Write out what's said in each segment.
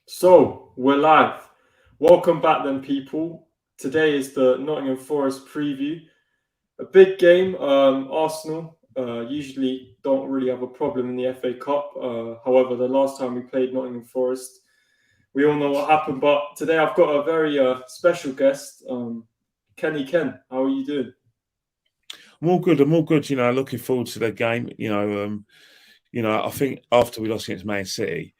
So, we're live. Welcome back, then, people. Today is the Nottingham Forest preview. A big game. Arsenal usually don't really have a problem in the FA Cup. However, the last time we played Nottingham Forest, we all know what happened. But today I've got a very special guest, Kenny Ken. How are you doing? I'm all good. I'm all good. Looking forward to the game. I think after we lost against Man City,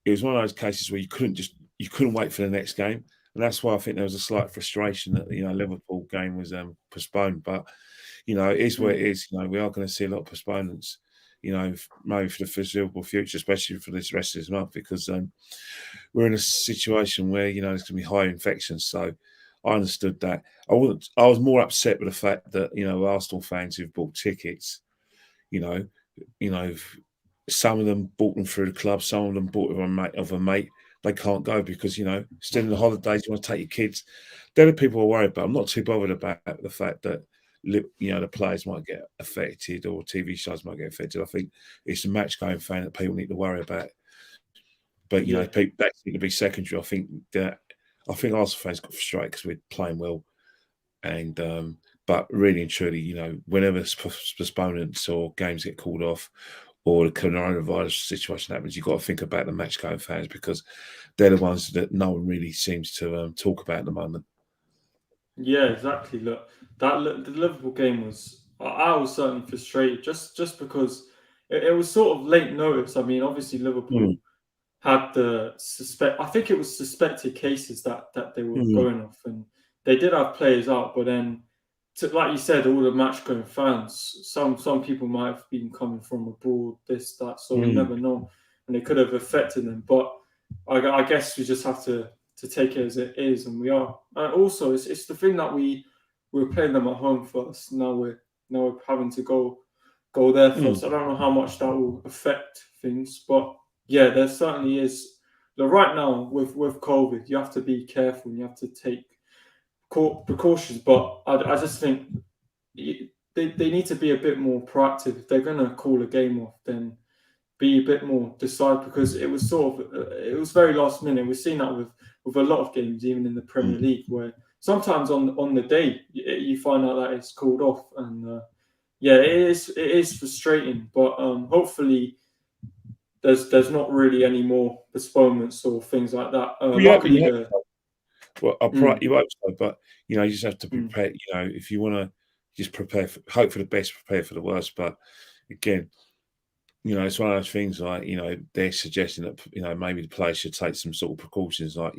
it was one of those cases where you couldn't wait for the next game, and that's why I think there was a slight frustration that Liverpool game was postponed. But it is what it Mm. is. We are going to see a lot of postponements. Maybe for the foreseeable future, especially for this rest of this month, because we're in a situation where there's going to be high infections. So I understood that. I wasn't. I was more upset with the fact that Arsenal fans who've bought tickets, you know, you know, some of them bought them through the club, some of them bought them of a mate. They can't go because still in the holidays, you want to take your kids. They're the people I'm worried about. I'm not too bothered about the fact that the players might get affected or TV shows might get affected. I think it's the match going fan that people need to worry about. But Yeah. people that need to be secondary. I think Arsenal fans got frustrated because we're playing well, and but really and truly, whenever postponements or games get called off, or the coronavirus situation happens, you've got to think about the match going fans because they're the ones that no one really seems to talk about at the moment. Yeah, exactly. Look, the Liverpool game was. I was certainly frustrated just because it was sort of late notice. I mean, obviously Mm, Liverpool had the suspect. I think it was suspected cases that they were mm, going off, and they did have players out. But then, like you said, all the match going fans. Some people might have been coming from abroad, this that. So you mm, never know, and it could have affected them. But I guess we just have to take it as it is, and we are. And also, it's the thing that we were playing them at home first. Now we're having to go there mm. first. I don't know how much that will affect things, but yeah, there certainly is. Right now with COVID, you have to be careful and you have to take precautions. But I just think they need to be a bit more proactive. If they're going to call a game off, then be a bit more decisive because it was sort of it was very last minute. We've seen that with a lot of games, even in the Premier Mm. League, where sometimes on the day you find out that it's called off, and yeah, it is frustrating. But hopefully there's not really any more postponements or things like that. Luckily, You hope the so. Well, mm, you hope so, but you just have to mm, prepare. If you want to just hope for the best, prepare for the worst. But again, it's one of those things like, they're suggesting that, maybe the players should take some sort of precautions, like,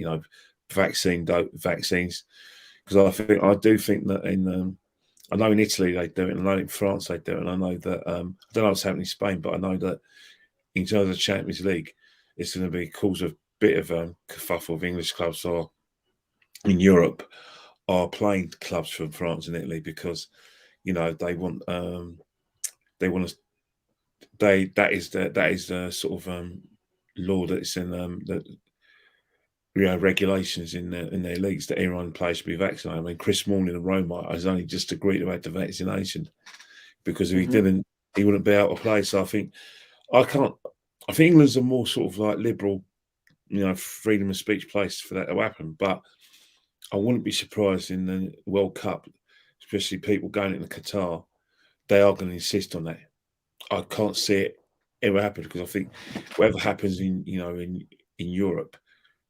vaccines. Because I do think that I know in Italy they do it, and I know in France they do it, and I know that, I don't know what's happening in Spain, but I know that in terms of the Champions League, it's going to be cause a bit of kerfuffle of English clubs or in Europe are playing clubs from France and Italy because, they want to that is the sort of law that's in that regulations in their leagues that everyone players should be vaccinated. I mean, Chris Smalling of Roma has only just agreed about the vaccination because if he mhm. didn't, he wouldn't be able to play. So I can't. I think England's a more sort of like liberal, freedom of speech place for that to happen. But I wouldn't be surprised in the World Cup, especially people going into Qatar, they are going to insist on that. I can't see it ever happen because I think whatever happens in Europe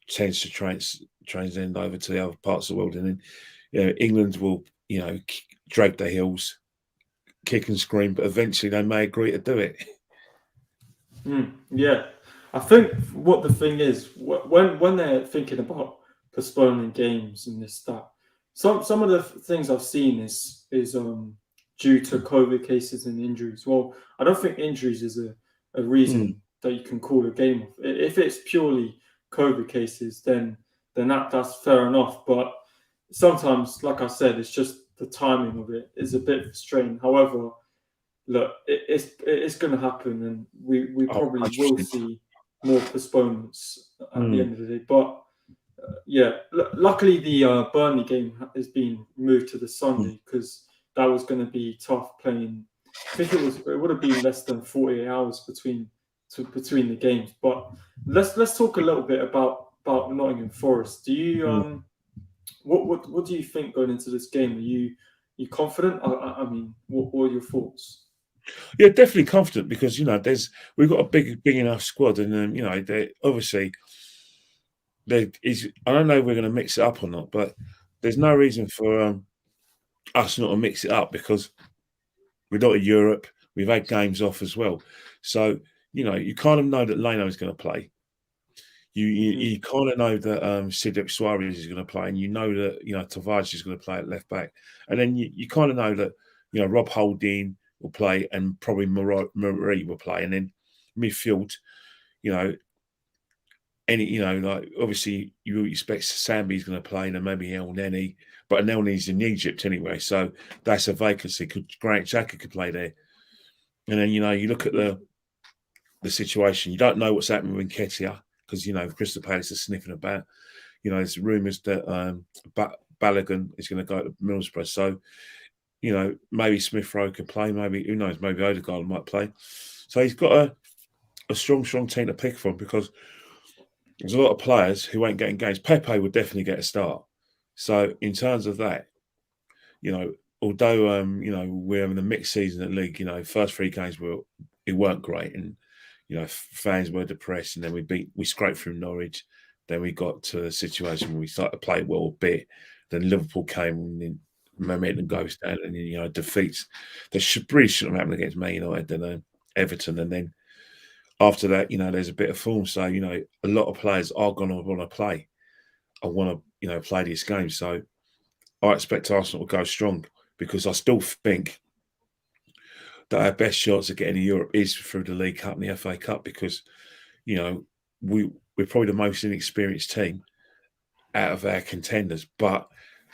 tends to transcend over to the other parts of the world, and then England will drag their heels, kick and scream, but eventually they may agree to do it. Yeah, I think what the thing is when they're thinking about postponing games and this that some of the things I've seen is due to COVID cases and injuries. Well, I don't think injuries is a Mm, reason that you can call a game off. If it's purely COVID cases, then that's fair enough. But sometimes, like I said, it's just the timing of it is a bit frustrating. However, look, it's going to happen, and we oh, probably will 100%. see more postponements at the Mm, end of the day. But yeah, luckily the Burnley game has been moved to the mm. Sunday because that was going to be tough playing. I think it would have been less than 48 hours between the games. But let's talk a little bit about about Nottingham Forest. Do you Mm. what do you think going into this game? Are you confident? I mean, what are your thoughts? Yeah, definitely confident because we've got a big enough squad, and they obviously there is. I don't know if we're going to mix it up or not, but there's no reason for us not to mix it up because we're not in Europe. We've had games off as well, so you kind of know that Leno is going to play. Hmm. You kind of know that Cedric Suarez is going to play, and you know that Tavares is going to play at left back, and then you kind of know that Rob Holding will play, and probably Marie will play, and then midfield, you know, like obviously you expect Sambi's going to play, and then maybe El Neni, but El Neni's in Egypt anyway, so that's a vacancy. Grant Xhaka could play there, and then you look at the situation. You don't know what's happening with Nketiah because Crystal Palace is sniffing about. There's rumours that Balogun is going to go to Middlesbrough. So, maybe Smith Rowe could play. Maybe, who knows, maybe Odegaard might play. So he's got a strong team to pick from because there's a lot of players who ain't getting games. Pepe would definitely get a start. So in terms of that, although we're having a mixed season at league, first three games weren't great, and fans were depressed, and then we scraped through Norwich. Then we got to a situation where we started to play well a bit. Then Liverpool came, and then momentum goes down, and defeats that really shouldn't have happened against Man United and Everton. And then after that, there's a bit of form. So a lot of players are going to want to play. I want to play these games. So I expect Arsenal to go strong because I still think that our best shots of getting to Europe is through the League Cup and the FA Cup because we're probably the most inexperienced team out of our contenders, but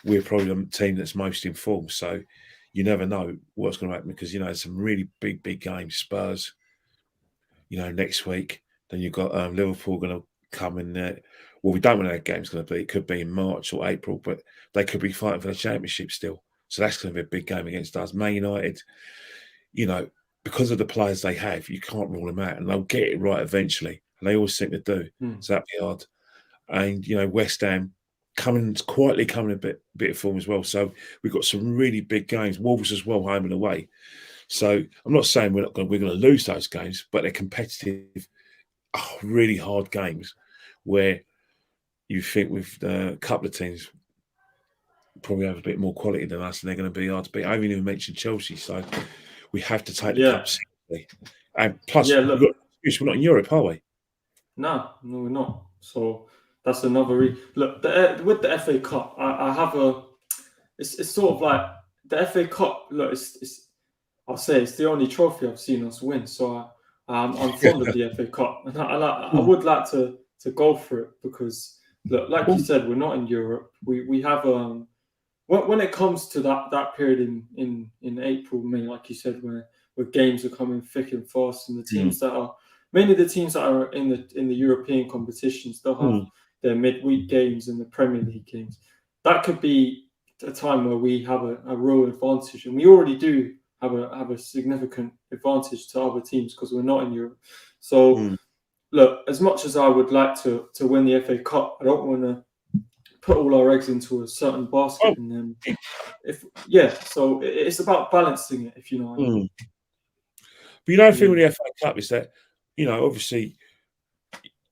we're probably the team that's most informed. So you never know what's going to happen because there's some really big games. Spurs, next week. Then you've got Liverpool going to come in there. Well, we don't know how that game's going to be. It could be in March or April, but they could be fighting for the championship still. So that's going to be a big game against us. Man United, because of the players they have, you can't rule them out, and they'll get it right eventually. And they always seem to do. Hmm. So that'd be hard. And West Ham quietly coming a bit of form as well. So we've got some really big games. Wolves as well, home and away. So I'm not saying we're going to lose those games, but they're competitive, really hard games where you think with a couple of teams probably have a bit more quality than us, and they're going to be hard to beat. I haven't even mentioned Chelsea, so we have to take the Yeah, cup seriously. And plus, yeah. Look, we're not in Europe, are we? no, we're not. So that's another look. With the FA Cup, I have a. It's sort of like the FA Cup. Look, it's I'll say it's the only trophy I've seen us win. So I'm fond of the FA Cup, and I would like to go for it because look, like you Well, said, we're not in Europe. We have when it comes to that period in April, May, like you said, where games are coming thick and fast, and the mm, teams that are mainly the teams that are in the European competitions, they'll have mm, their midweek games and the Premier League games. That could be a time where we have a real advantage, and we already do have a significant advantage to other teams because we're not in Europe. So mm. look, as much as I would like to win the FA Cup, I don't want to put all our eggs into a certain Oh, basket, and then so it's about balancing it, if you know what I mean. mm. But the thing Yeah. with the FA Cup is that, obviously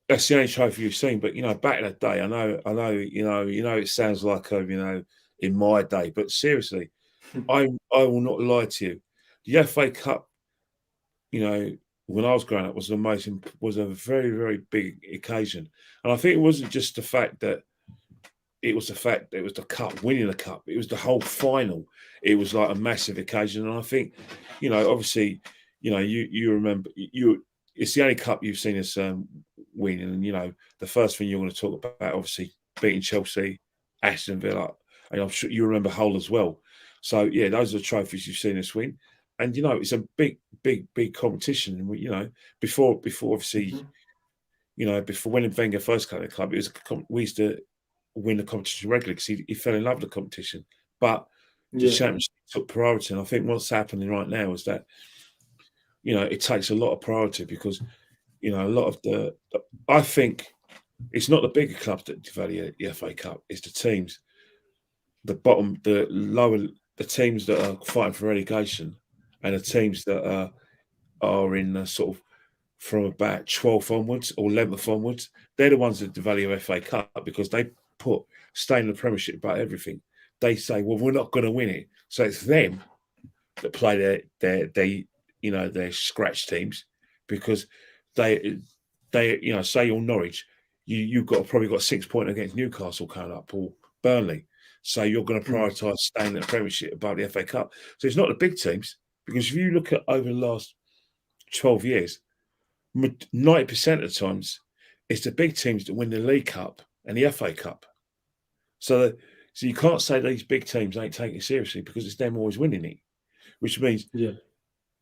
that's the only trophy you've seen. But back in the day, it sounds like in my day, but seriously, I will not lie to you. The FA Cup, when I was growing up, was a very very big occasion, and I think it wasn't just the fact that it was the cup, winning the cup. It was the whole final. It was like a massive occasion, and I think, obviously, you remember it's the only cup you've seen us win, and the first thing you're going to talk about, obviously, beating Chelsea, Aston Villa, and I'm sure you remember Hull as well. So yeah, those are the trophies you've seen us win, and it's a big competition. And before obviously, Mhm. before when Wenger first came to the club, we used to win the competition regularly because he fell in love with the competition. But the Yeah. championship took priority, and I think what's happening right now is that it takes a lot of priority because a lot of I think It's not the bigger clubs that devalue the FA Cup. It's the teams, the bottom, the lower, the teams that are fighting for relegation, and the teams that are in sort of from about 12th onwards or 11th onwards. They're the ones that devalue FA Cup because they put staying in the Premiership about everything. They say, well, we're not going to win it, so it's them that play their scratch teams because they say you're Norwich, you've probably got 6 points against Newcastle coming up or Burnley, so you're going to prioritise staying in the Premiership above the FA Cup. So it's not the big teams, because if you look at over the last 12 years, 90% of the times it's the big teams that win the League Cup and the FA Cup. So you can't say these big teams ain't taking it seriously because it's them always winning it, which means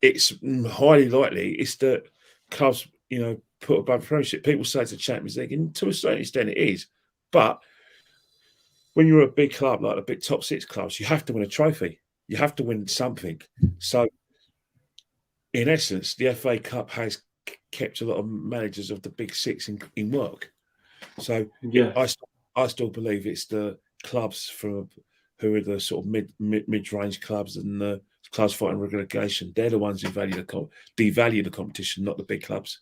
it's highly likely it's the clubs, put above the Premiership. People say it's a Champions League, and to a certain extent it is. But when you're a big club like the big top six clubs, you have to win a trophy. You have to win something. So, in essence, the FA Cup has kept a lot of managers of the big six in work. So, I still believe it's the clubs who are the sort of mid-range clubs and the clubs fighting relegation. They're the ones who devalue the competition, not the big clubs.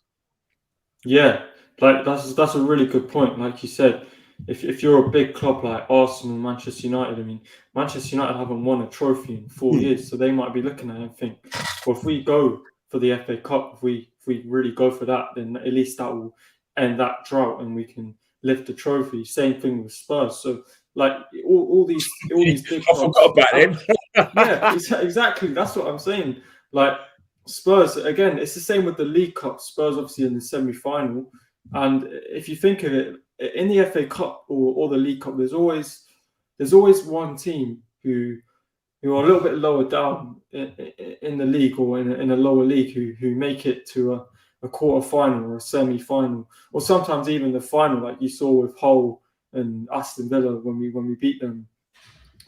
Yeah, like that's a really good point. Like you said, if you're a big club like Arsenal, Manchester United, I mean, Manchester United haven't won a trophy in 4 years, so they might be looking at it and think, well, if we go for the FA Cup, if we really go for that, then at least that will end that drought and we can lift the trophy. Same thing with Spurs. So like all these big clubs. I forgot about them. Yeah, exactly. That's what I'm saying. Like Spurs, again, it's the same with the League Cup. Spurs obviously in the semi-final, and if you think of it, in the FA Cup or the League Cup, there's always one team who are a little bit lower down in the league or in a lower league who make it to a quarter final or a semi-final, or sometimes even the final, like you saw with Hull and Aston Villa when we beat them.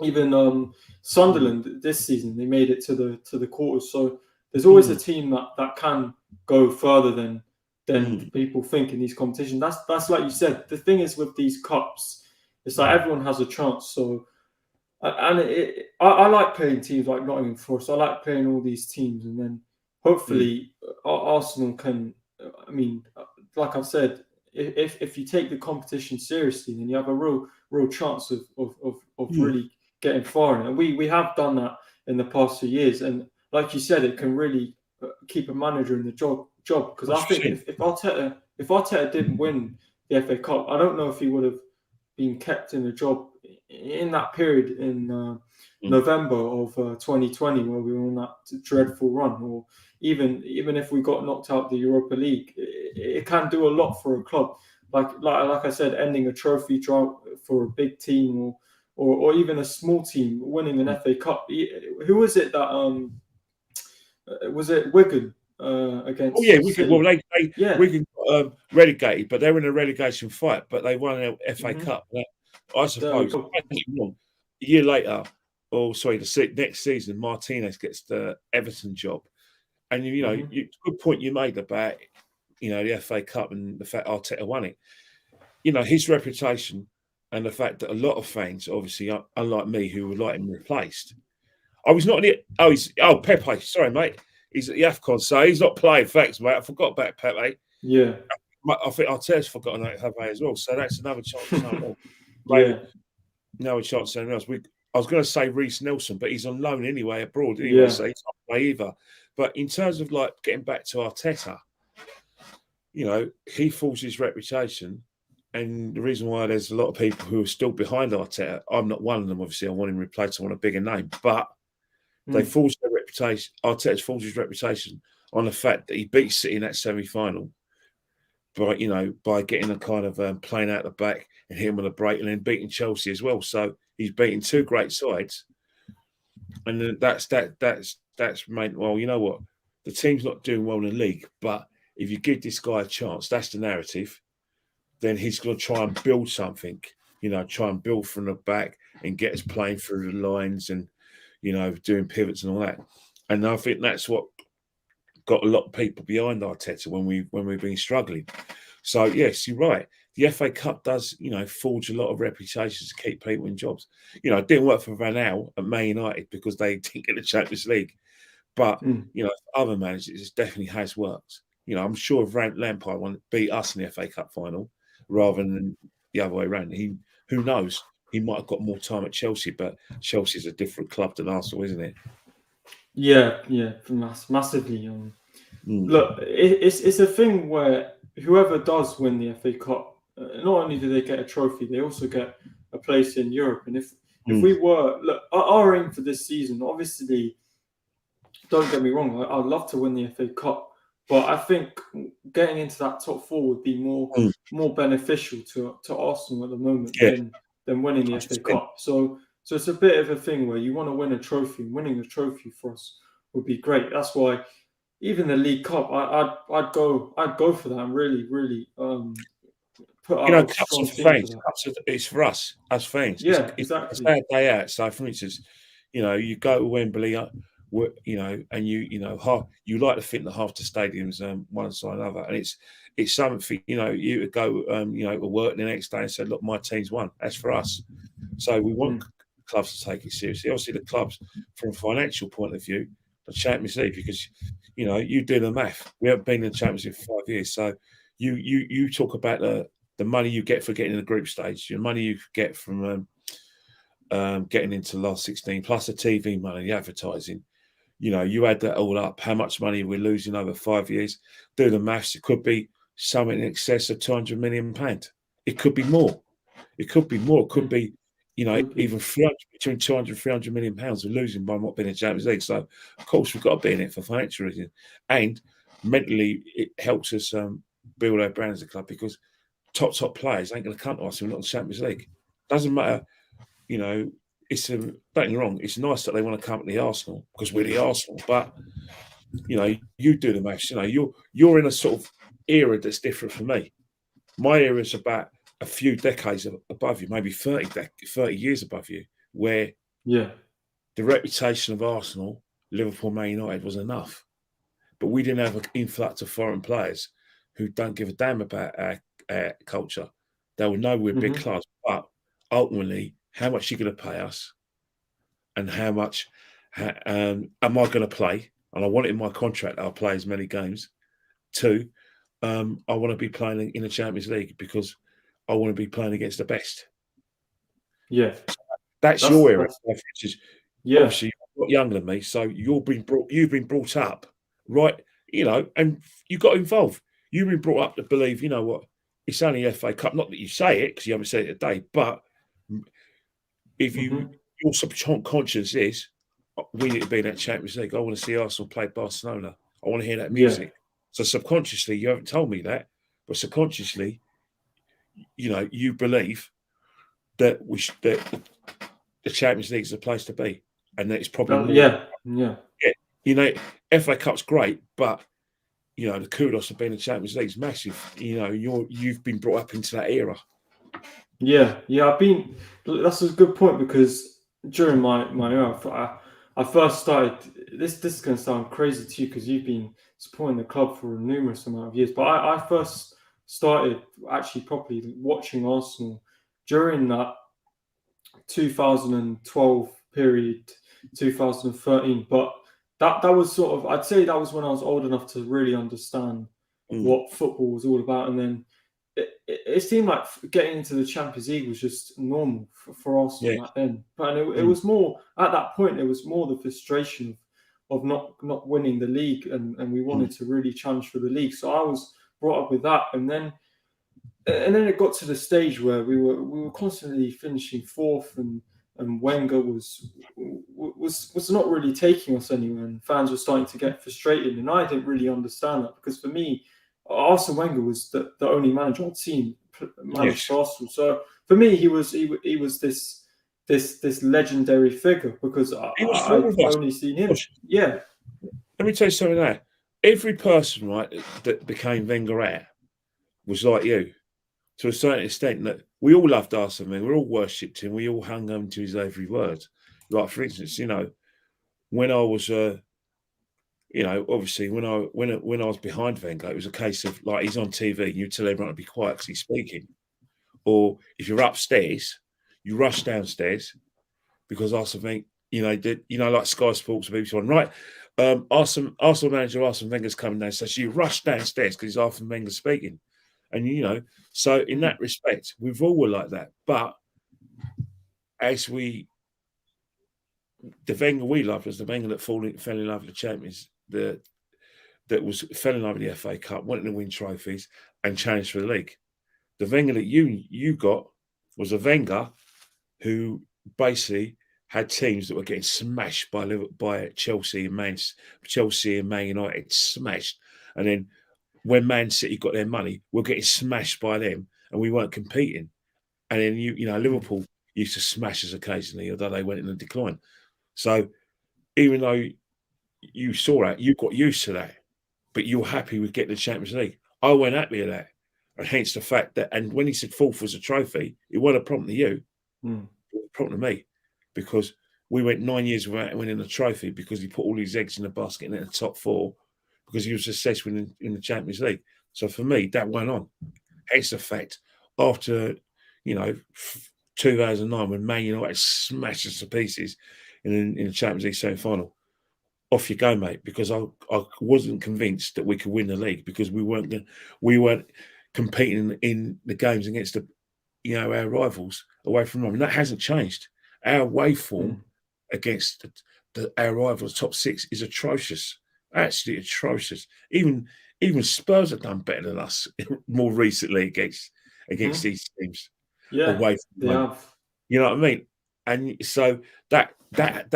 Even Sunderland this season, they made it to the quarters. So there's always a team that can go further than people think in these competitions. That's like you said. The thing is with these cups, it's like everyone has a chance. So I like playing teams like Nottingham Forrest. I like playing all these teams, and then hopefully Arsenal can. I mean, like I've said, if you take the competition seriously, then you have a real chance of really getting far in it. And we have done that in the past few years, and like you said, it can really keep a manager in the job. Because I think if Arteta didn't win the FA Cup, I don't know if he would have been kept in the job in that period in November of 2020, where we were on that dreadful run, or even if we got knocked out the Europa League. It can do a lot for a club. Like I said, ending a trophy drought for a big team, or even a small team winning an FA Cup. Who was it that was it Wigan against? Oh yeah, Wigan. City? Well, Wigan got relegated, but they were in a relegation fight. But they won an FA Cup. I suppose. A year later, the next season, Martinez gets the Everton job, and good point you made about the FA Cup and the fact Arteta won it. His reputation and the fact that a lot of fans, obviously, unlike me, who would like him replaced. I was not. Pepe. Sorry, mate. He's at the AFCON, so he's not playing. Thanks, mate. I forgot about Pepe. Yeah. I think Arteta's forgotten about Pepe as well. So that's another chance. Another chance. Something else. I was going to say Reece Nelson, but he's on loan anyway abroad. Anyway, so he's not play either. But in terms of getting back to Arteta, he forged his reputation. And the reason why there's a lot of people who are still behind Arteta, I'm not one of them, obviously. I want him replaced. I want a bigger name. But they forged their reputation. Arteta's forged his reputation on the fact that he beat City in that semi-final by getting a kind of playing out the back and hitting with a break, and then beating Chelsea as well. So he's beaten two great sides. And then that's made, well, you know what? The team's not doing well in the league, but if you give this guy a chance, that's the narrative, then he's going to try and build something, try and build from the back and get us playing through the lines and, doing pivots and all that. And I think that's what got a lot of people behind Arteta when we've been struggling. So, yes, you're right. the FA Cup does, forge a lot of reputations to keep people in jobs. It didn't work for Van Gaal at Man United because they didn't get the Champions League. But, Mm. for other managers, it definitely has worked. I'm sure if Lampard beat us in the FA Cup final rather than the other way around, who knows? He might have got more time at Chelsea, but Chelsea's a different club than Arsenal, isn't it? Yeah, massively. Mm. Look, it's a thing where whoever does win the FA Cup, not only do they get a trophy, they also get a place in Europe. And if we Mm. were look, our aim for this season, obviously, don't get me wrong, I'd love to win the FA Cup, but I think getting into that top four would be Mm. more beneficial to Arsenal at the moment Yeah, than winning the FA 100%. Cup. So it's a bit of a thing where you want to win a trophy. Winning a trophy for us would be great. That's why even the League Cup, I'd go for that and really put out a Cups strong are for team for fans. that. It's for us as fans. Yeah, It's exactly. our day out. So, for instance, you go to Wembley, and you like to think that half the stadium's one side or another, and it's something for you to go to work the next day and say, look, my team's won. That's for us. So we want Mm. clubs to take it seriously. Obviously, the clubs, from a financial point of view, the Champions League, because you do the math. We haven't been in the Champions League for 5 years, so you talk about the money you get for getting in the group stage, your money you get from getting into the last 16, plus the TV money, the advertising. You add that all up, how much money we're losing over 5 years. Do the maths. It could be something in excess of £200 million. It could be more. It could be more. It could Mm. be, Could be. even 300, between 200 £300 million we're losing by not being in the Champions League. So, of course, we've got to be in it for financial reasons. And mentally, it helps us build our brand as a club because top players ain't going to come to us if we're not in the Champions League. Doesn't matter, don't get me wrong, it's nice that they want to come to the Arsenal because we're the Arsenal, but you do the maths, you're in a sort of era that's different from me. My era is about a few decades above you, maybe 30 years above you, where Yeah. the reputation of Arsenal, Liverpool, Man United was enough. But we didn't have an influx of foreign players who don't give a damn about our culture. They will know we're big Hmm. clubs, but ultimately, how much are you going to pay us, and how much am I going to play? And I want it in my contract that I'll play as many games. Two, I want to be playing in the Champions League because I want to be playing against the best. Yeah. That's That's your era, that's which is yeah. obviously you're younger than me, so you've been brought up, right? And you got involved. You've been brought up to believe, what, it's only FA Cup. Not that you say it because you haven't said it today, but if Hmm. your subconscious is, we need to be in that Champions League. I want to see Arsenal play Barcelona. I want to hear that Yeah. music. So subconsciously, you haven't told me that, but subconsciously, you believe that that the Champions League is the place to be, and that it's probably more. Yeah. Yeah. Yeah, FA Cup's great, but the kudos of being in the Champions League is massive. You've been brought up into that era. Yeah, yeah, that's a good point because during my era, I first started. This is going to sound crazy to you because you've been supporting the club for a numerous amount of years. But I first started actually properly watching Arsenal during that 2012 period, 2013. But that was sort of, I'd say that was when I was old enough to really understand Mm, what football was all about. And then it seemed like getting into the Champions League was just normal for Arsenal yeah. back then. But it Mm, was more at that point. It was more the frustration of not winning the league, and we mm, wanted to really challenge for the league. So I was brought up with that, and then it got to the stage where we were constantly finishing fourth, and Wenger was not really taking us anywhere, and fans were starting to get frustrated, and I didn't really understand that because for me, Arsene Wenger was the only manager I'd seen manage yes. for Arsenal. So for me, he was this legendary figure because It was for all I'd of us. only seen him. Gosh, Yeah. let me tell you something now. Every person, right, that became Wenger was like you, to a certain extent, that we all loved Arsene Wenger, we all worshipped him, we all hung on to his every word. Like, for instance, when I was, obviously when I was behind Wenger, it was a case of like he's on TV, and you tell everyone to be quiet because he's speaking. or if you're upstairs, you rush downstairs because Arsenal think, like Sky Sports or BBC One, right? Arsenal manager Arsene Wenger's coming down, so you rush downstairs because Arsene Wenger's speaking, and so in that respect, we've all were like that. But as the Wenger we loved was the Wenger that fell in love with the champions, that fell in love with the FA Cup, wanted to win trophies and challenge for the league. The Wenger that you got was a Wenger who basically had teams that were getting smashed by Chelsea and Man United, smashed. And then when Man City got their money, we're getting smashed by them, and we weren't competing. And then Liverpool used to smash us occasionally, although they went in a decline. So even though you saw that, you got used to that, but you're happy with getting the Champions League. I wasn't happy with that. And hence the fact that, and when he said fourth was a trophy, it wasn't a problem to you. It was a problem to me, because we went 9 years without winning a trophy because he put all his eggs in the basket and in the top four because he was successful in the Champions League. So for me, that went on. Hence the fact, after 2009, when Man United smashed us to pieces in the Champions League semi-final, off you go, mate, because I wasn't convinced that we could win the league because we weren't competing in the games against our rivals away from home. And that hasn't changed. Our away form against our rivals, top six, is atrocious. Absolutely atrocious. Even Spurs have done better than us more recently against these teams. Yeah, away from they home. have. You know what I mean? And so that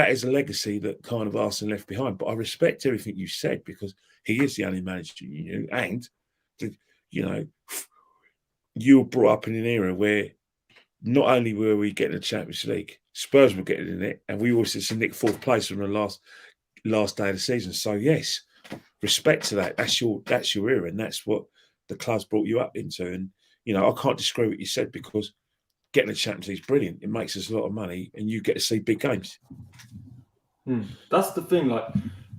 is a legacy that kind of Arsene left behind. But I respect everything you said, because he is the only manager you knew, and you were brought up in an era where not only were we getting the Champions League, Spurs were getting in it, and we also nicked fourth place from the last day of the season. So yes, respect to that. That's your era, and that's what the club's brought you up into. And I can't disagree with what you said, because getting the Champions League is brilliant. It makes us a lot of money, and you get to see big games. That's the thing. Like,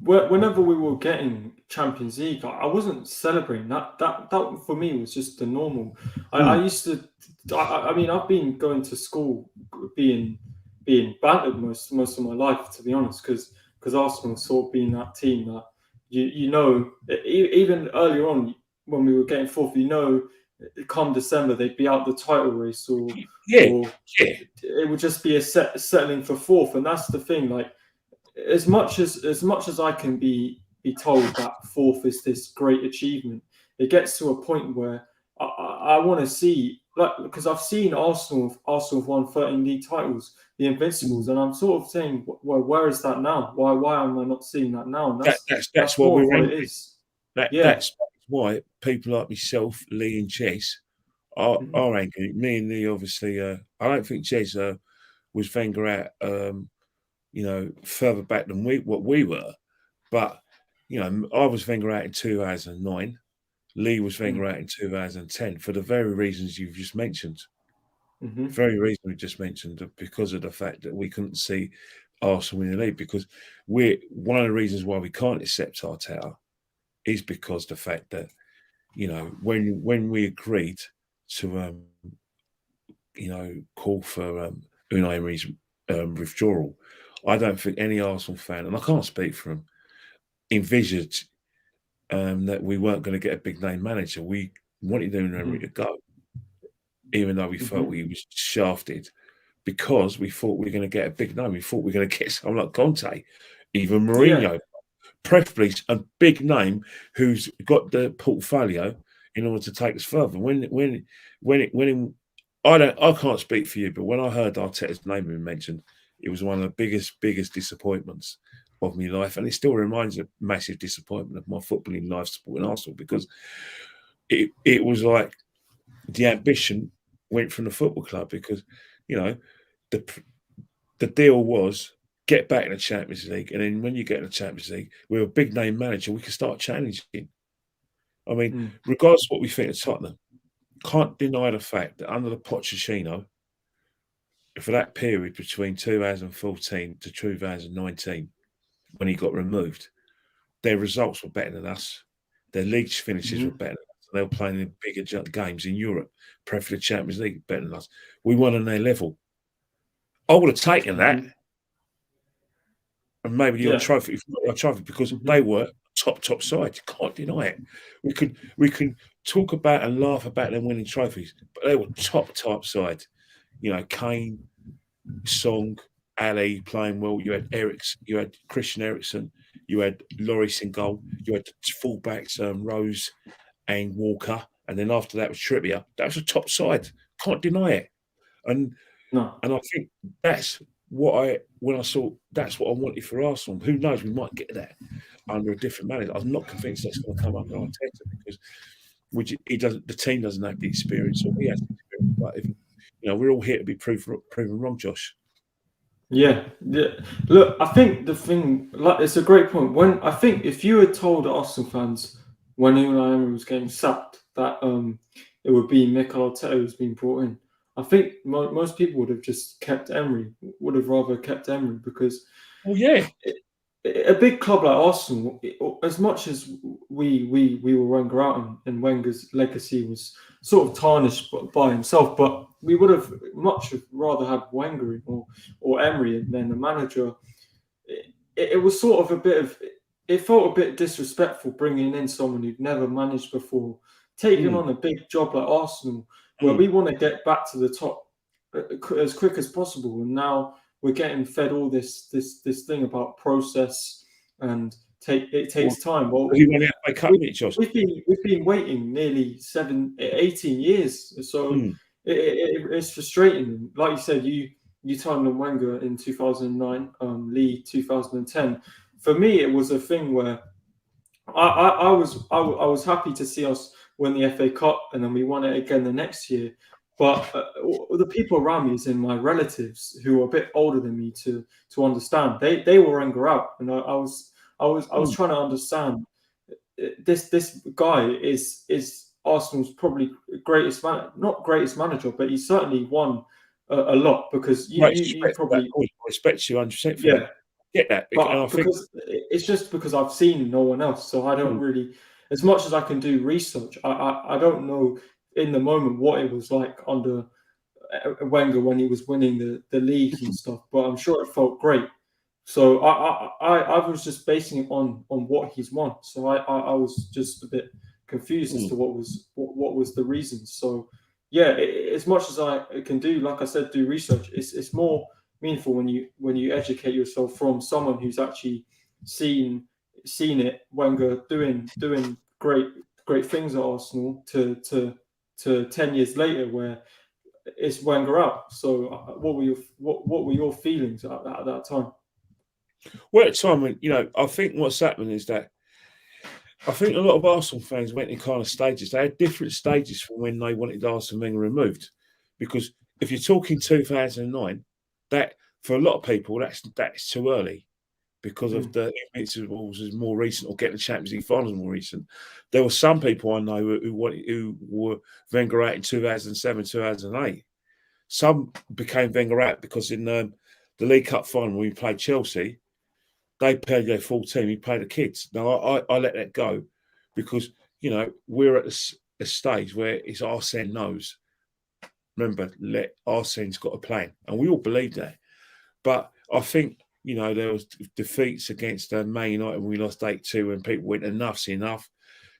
whenever we were getting Champions League, I wasn't celebrating that. That for me was just the normal. I used to. I mean, I've been going to school being bantered most of my life, to be honest, because Arsenal sort of being that team that even earlier on when we were getting fourth, come December they'd be out the title race, or it would just be a settling for fourth. And that's the thing. Like, as much as I can be told that fourth is this great achievement, it gets to a point where I want to see, like, because I've seen Arsenal have won 13 league titles, the Invincibles, and I'm sort of saying, well, where is that now? Why am I not seeing that now? And that's what more what it is. That's why people like myself, Lee and Jez, are angry. Me and Lee, obviously, I don't think Jez was Wenger out, further back than we were. But, I was Wenger out in 2009. Lee was Wenger out in 2010 for the very reasons you've just mentioned. Very reason we just mentioned, because of the fact that we couldn't see Arsenal win the league. Because one of the reasons why we can't accept Arteta is because the fact that, when we agreed to, call for Unai Emery's withdrawal, I don't think any Arsenal fan, and I can't speak for him, envisaged that we weren't going to get a big name manager. We wanted Unai Emery to go, even though we felt he was shafted, because we thought we were going to get a big name. We thought we were going to get someone like Conte, even Mourinho, preferably a big name who's got the portfolio in order to take us further. I can't speak for you, but when I heard Arteta's name being mentioned, it was one of the biggest disappointments of my life, and it still reminds me of a massive disappointment of my footballing life supporting Arsenal, because it was like the ambition went from the football club, because the deal was get back in the Champions League, and then when you get in the Champions League with a big name manager, we can start challenging. I mean, regardless of what we think of Tottenham, can't deny the fact that under the Pochettino, for that period between 2014 to 2019, when he got removed, their results were better than us. Their league finishes were better than us. They were playing in bigger games in Europe, preferably the Champions League, better than us. We weren't on their level. I would have taken that and maybe the odd Yeah. trophy, if not the odd trophy, because they Mhm. were top side. You can't deny it. We can talk about and laugh about them winning trophies, but they were top side. You know, Kane, Song, Ali playing well. You had you had Christian Eriksen, you had Lloris in goal, you had fullbacks Rose and Walker, and then after that was Trippier. That was a top side. Can't deny it. And No. I think that's what when I saw that's what I wanted for Arsenal. Who knows? We might get that under a different manager. I'm not convinced that's going to come under Arteta because the team doesn't have the experience, or he has the experience. But if we're all here to be proven wrong, Josh. Yeah, yeah. Look, I think the thing, like, it's a great point. When I think if you had told Arsenal fans when Unai Emery was getting sacked that it would be Mikel Arteta who's been brought in, I think most people would have just kept Emery. Would have rather kept Emery because Well, yeah, a big club like Arsenal, as much as we were Wenger out and Wenger's legacy was sort of tarnished by himself, but we would have much rather had Wenger in or Emery than the manager. It was sort of a bit of it felt a bit disrespectful bringing in someone who'd never managed before, taking mm, on a big job like Arsenal, where mm. we want to get back to the top as quick as possible, and now we're getting fed all this thing about process and it Well, takes time. Well, he won the FA Cup, we, didn't he, Josh? we've been waiting nearly 18 years, so Mm. it's frustrating. Like you said, you timed on Wenger in 2009, Lee 2010. For me, it was a thing where I was happy to see us win the FA Cup and then we won it again the next year. But the people around me, as in my relatives who are a bit older than me, to understand, they were Wenger out, and I was Mm. trying to understand this guy is Arsenal's probably greatest man, not greatest manager, but he certainly won a lot because Right, you respect for that. probably I respect you 100% for that. yeah, Get that, and I but think because it's just because I've seen no one else, so I don't mm, really, as much as I can do research, I don't know in the moment what it was like under Wenger when he was winning the leagues and mm, stuff, but I'm sure it felt great. So I was just basing it on what he's won. So I was just a bit confused as mm. to what was the reason. So yeah, as much as I can do, like I said, do research, it's more meaningful when you educate yourself from someone who's actually seen it. Wenger doing great things at Arsenal to 10 years later where it's Wenger out. So what were your feelings at that time? Well, at the time when I think what's happened is that I think a lot of Arsenal fans went in kind of stages. They had different stages from when they wanted Arsene Wenger removed, because if you're talking 2009, that for a lot of people that's too early because of Mm, the Invincibles is more recent, or getting the Champions League finals more recent. There were some people I know who were Wenger out in 2007, 2008. Some became Wenger out because in the League Cup final when we played Chelsea, they played their full team. He played the kids. Now I let that go because we're at a stage where it's Arsene knows. Remember, let Arsene's got a plan, and we all believe that. But I think there was defeats against Man United when we lost 8-2, and people went enough's enough.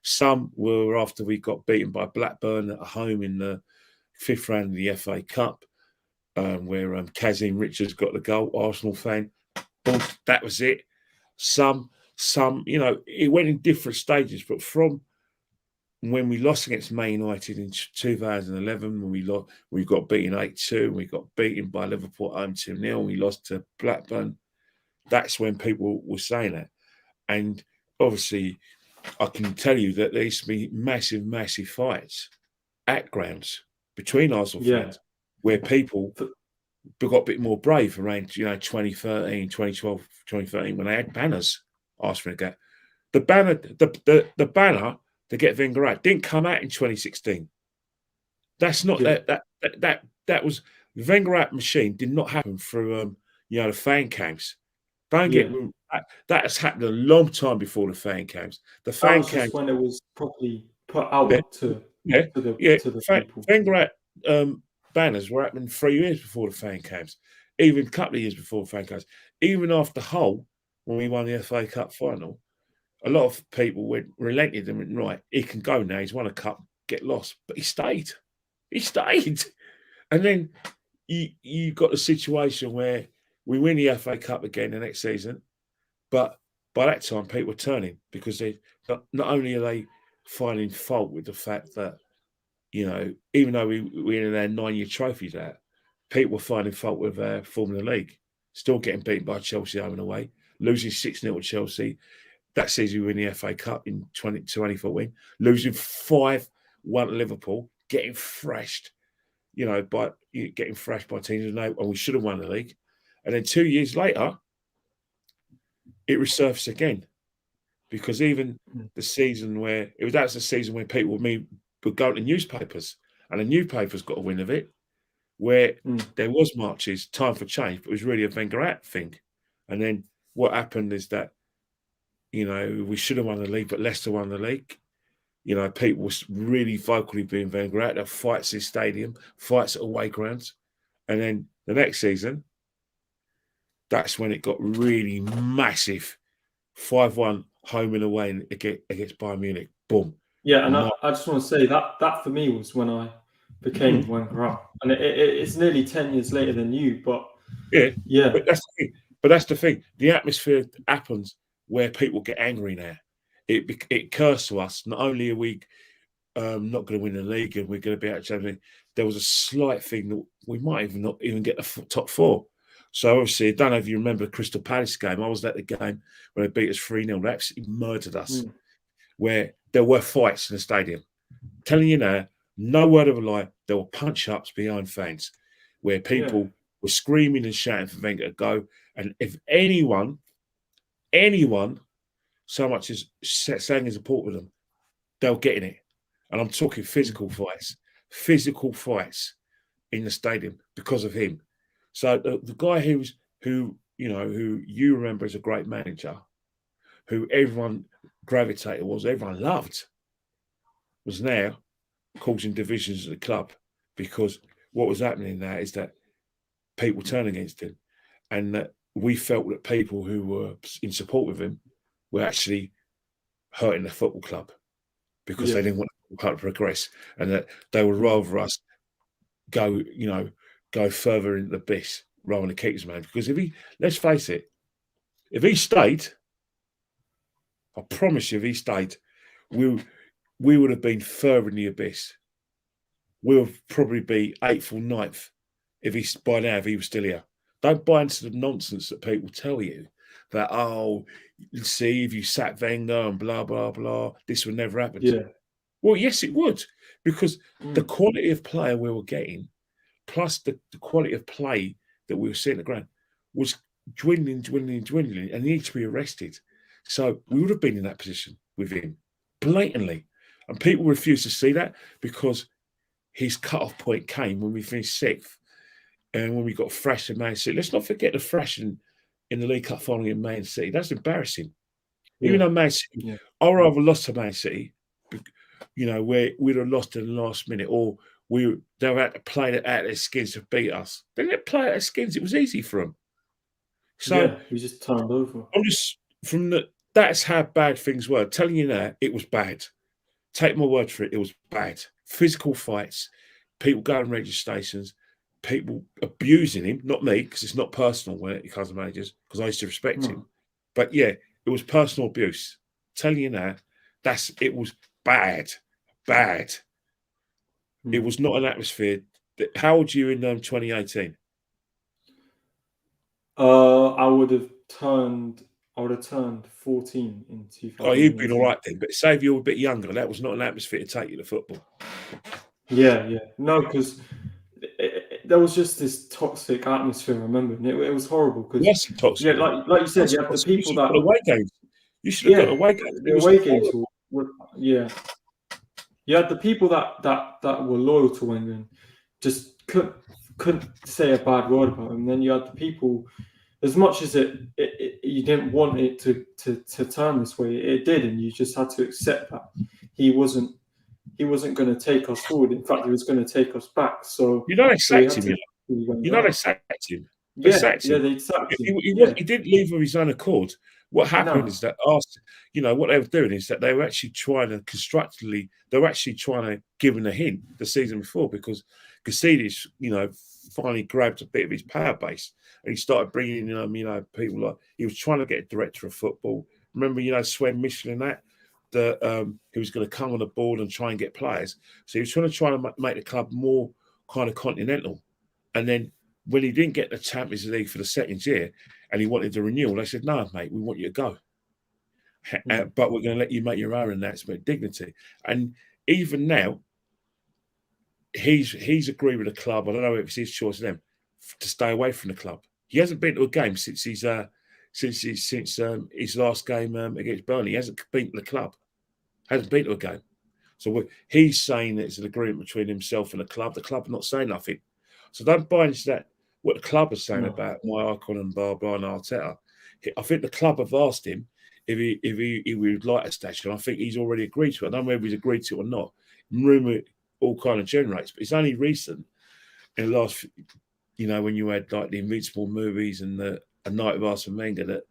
Some were after we got beaten by Blackburn at home in the fifth round of the FA Cup, where Kazim Richards got the goal. Arsenal fan, that was it. Some, it went in different stages, but from when we lost against Man United in 2011, when we got beaten 8-2, we got beaten by Liverpool home 2-0, we lost to Blackburn. That's when people were saying that. And obviously, I can tell you that there used to be massive fights at grounds between Arsenal yeah. fans where people F- got a bit more brave around 2013, 2012, 2013 when they had banners asking to get the banner to get Wenger out didn't come out in 2016. That's not yeah. that was the Wenger out machine did not happen through the fan cams. Don't get Yeah. that has happened a long time before the fan cams. The That fan was just cams, when it was properly put Yeah, out to yeah, the yeah. to the people. Wenger banners were happening 3 years before the fan camps, even a couple of years before the fan camps. Even after Hull, when we won the FA Cup final, a lot of people went relented and went, right, he can go now. He's won a cup, get lost, but he stayed. He stayed, and then you got a situation where we win the FA Cup again the next season, but by that time people are turning because they not only are they finding fault with the fact that even though we in our 9-year trophies out, people were finding fault with forming the league, still getting beaten by Chelsea home and away, losing 6-0 to Chelsea. That season we win the FA Cup in 2014, losing 5-1 to Liverpool, getting thrashed by getting thrashed by teams and we should have won the league. And then 2 years later, it resurfaced again because even the season where that's the season when people would go to newspapers and the newspapers got a win of it, where there was marches, time for change, but it was really a Wenger thing. And then what happened is that we should have won the league, but Leicester won the league. People were really vocally being Wenger out. There fights in stadium, fights at away grounds. And then the next season, that's when it got really massive. 5-1 home and away against Bayern Munich. Boom. Yeah, and I just want to say that for me was when I became Wenger, and it's nearly 10 years later than you, but yeah. But that's the thing. The atmosphere happens where people get angry now. It occurs to us. Not only are we not going to win the league and we're going to be out of Champions League, there was a slight thing that we might not even get the top 4. So obviously, I don't know if you remember the Crystal Palace game. I was at the game when they beat us 3-0. They absolutely murdered us. Where there were fights in the stadium. I'm telling you now, no word of a lie, there were punch-ups behind fans where people were screaming and shouting for Wenger to go. And if anyone so much as sang in support with them, they were getting it. And I'm talking physical fights in the stadium because of him. So the guy who you remember as a great manager, who everyone gravitated everyone loved, was now causing divisions at the club because what was happening now is that people turned against him, and that we felt that people who were in support with him were actually hurting the football club because they didn't want the club to progress, and that they would rather us go further into the abyss rather than keep his man. Because let's face it, if he stayed, I promise you, if he stayed, we would have been further in the abyss. We would probably be 8th or 9th if he was still here. Don't buy into the nonsense that people tell you that, see, if you sack Wenger and blah, blah, blah, this would never happen. Yeah. Well, yes, it would, because the quality of player we were getting, plus the quality of play that we were seeing at the ground, was dwindling, and he needed to be arrested. So we would have been in that position with him, blatantly. And people refuse to see that because his cut-off point came when we finished 6th and when we got thrashed in Man City. Let's not forget the thrashing in the League Cup final in Man City. That's embarrassing. Even though Man City, I'd rather lost to Man City, where we'd have lost in the last minute, or they had to play it out of their skins to beat us. They didn't play out of their skins. It was easy for them. So we just turned over. I'm just that's how bad things were. Telling you now, it was bad. Take my word for it, it was bad. Physical fights, people going registrations, people abusing him, not me, because it's not personal when it comes to managers, because I used to respect him. But yeah, it was personal abuse. Telling you now, it was bad. It was not an atmosphere. How old were you in 2018? I would have turned 14 in 2018. Oh, you've been all right then. But say if you were a bit younger, that was not an atmosphere to take you to football. Yeah. No, because there was just this toxic atmosphere. I remember, and it was horrible because like you said, you have the people that away games. You should have got away games. The away games were You had the people that were loyal to Wenger and just couldn't say a bad word about him. And then you had the people, as much as you didn't want it to turn this way, it did, and you just had to accept that he wasn't he wasn't going to take us forward. In fact, he was going to take us back. So You know they he sacked had him. to really went You know they around. sacked him. They Yeah, sacked yeah, him. they sacked him. He was. Yeah, He didn't leave of his own accord. What happened no, is that what they were doing is that they were actually trying to constructively. They were actually trying to give him a hint the season before because Gasidis, finally grabbed a bit of his power base and he started bringing people like he was trying to get a director of football. Remember, Sven Michelin that he was going to come on the board and try and get players. So he was trying to make the club more kind of continental. And then when he didn't get the Champions League for the second year and he wanted the renewal, they said, "No, mate, we want you to go. But we're going to let you make your own announcement, dignity." And even now, he's agreed with the club. I don't know if it's his choice of them to stay away from the club. He hasn't been to a game since his last game against Burnley. He hasn't been to the club. Hasn't been to a game. So he's saying that it's an agreement between himself and the club. The club are not saying nothing. So don't buy into that. What the club is saying no. about my icon and blah blah and Arteta. I think the club have asked him if he would like a statue. And I think he's already agreed to it. I don't know whether he's agreed to it or not. Rumour all kind of generates, but it's only recent in the last, when you had like the Invincible movies and A Night of Arsene Wenger that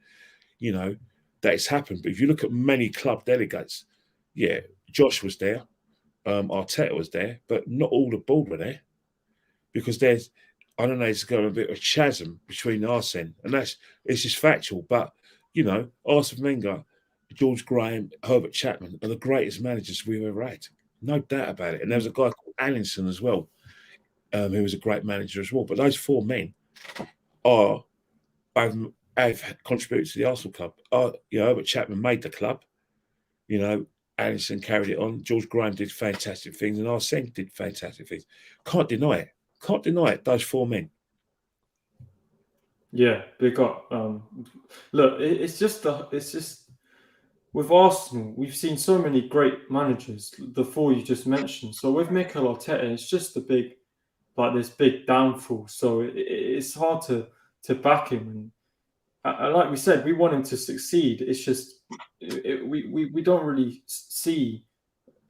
it's happened. But if you look at many club delegates, yeah, Josh was there, Arteta was there, but not all the board were there because there's got a bit of a chasm between Arsene, and it's just factual. But Arsene Wenger, George Graham, Herbert Chapman are the greatest managers we've ever had, no doubt about it. And there was a guy called Allinson as well, who was a great manager as well. But those four men have contributed to the Arsenal club. Herbert Chapman made the club. Allinson carried it on. George Graham did fantastic things, and Arsene did fantastic things. Can't deny it. Can't deny it. Those four men. Yeah, they got. Look, it's just with Arsenal, we've seen so many great managers. The four you just mentioned. So with Mikel Arteta, it's just this big downfall. So it's hard to back him. And like we said, we want him to succeed. It's just we don't really see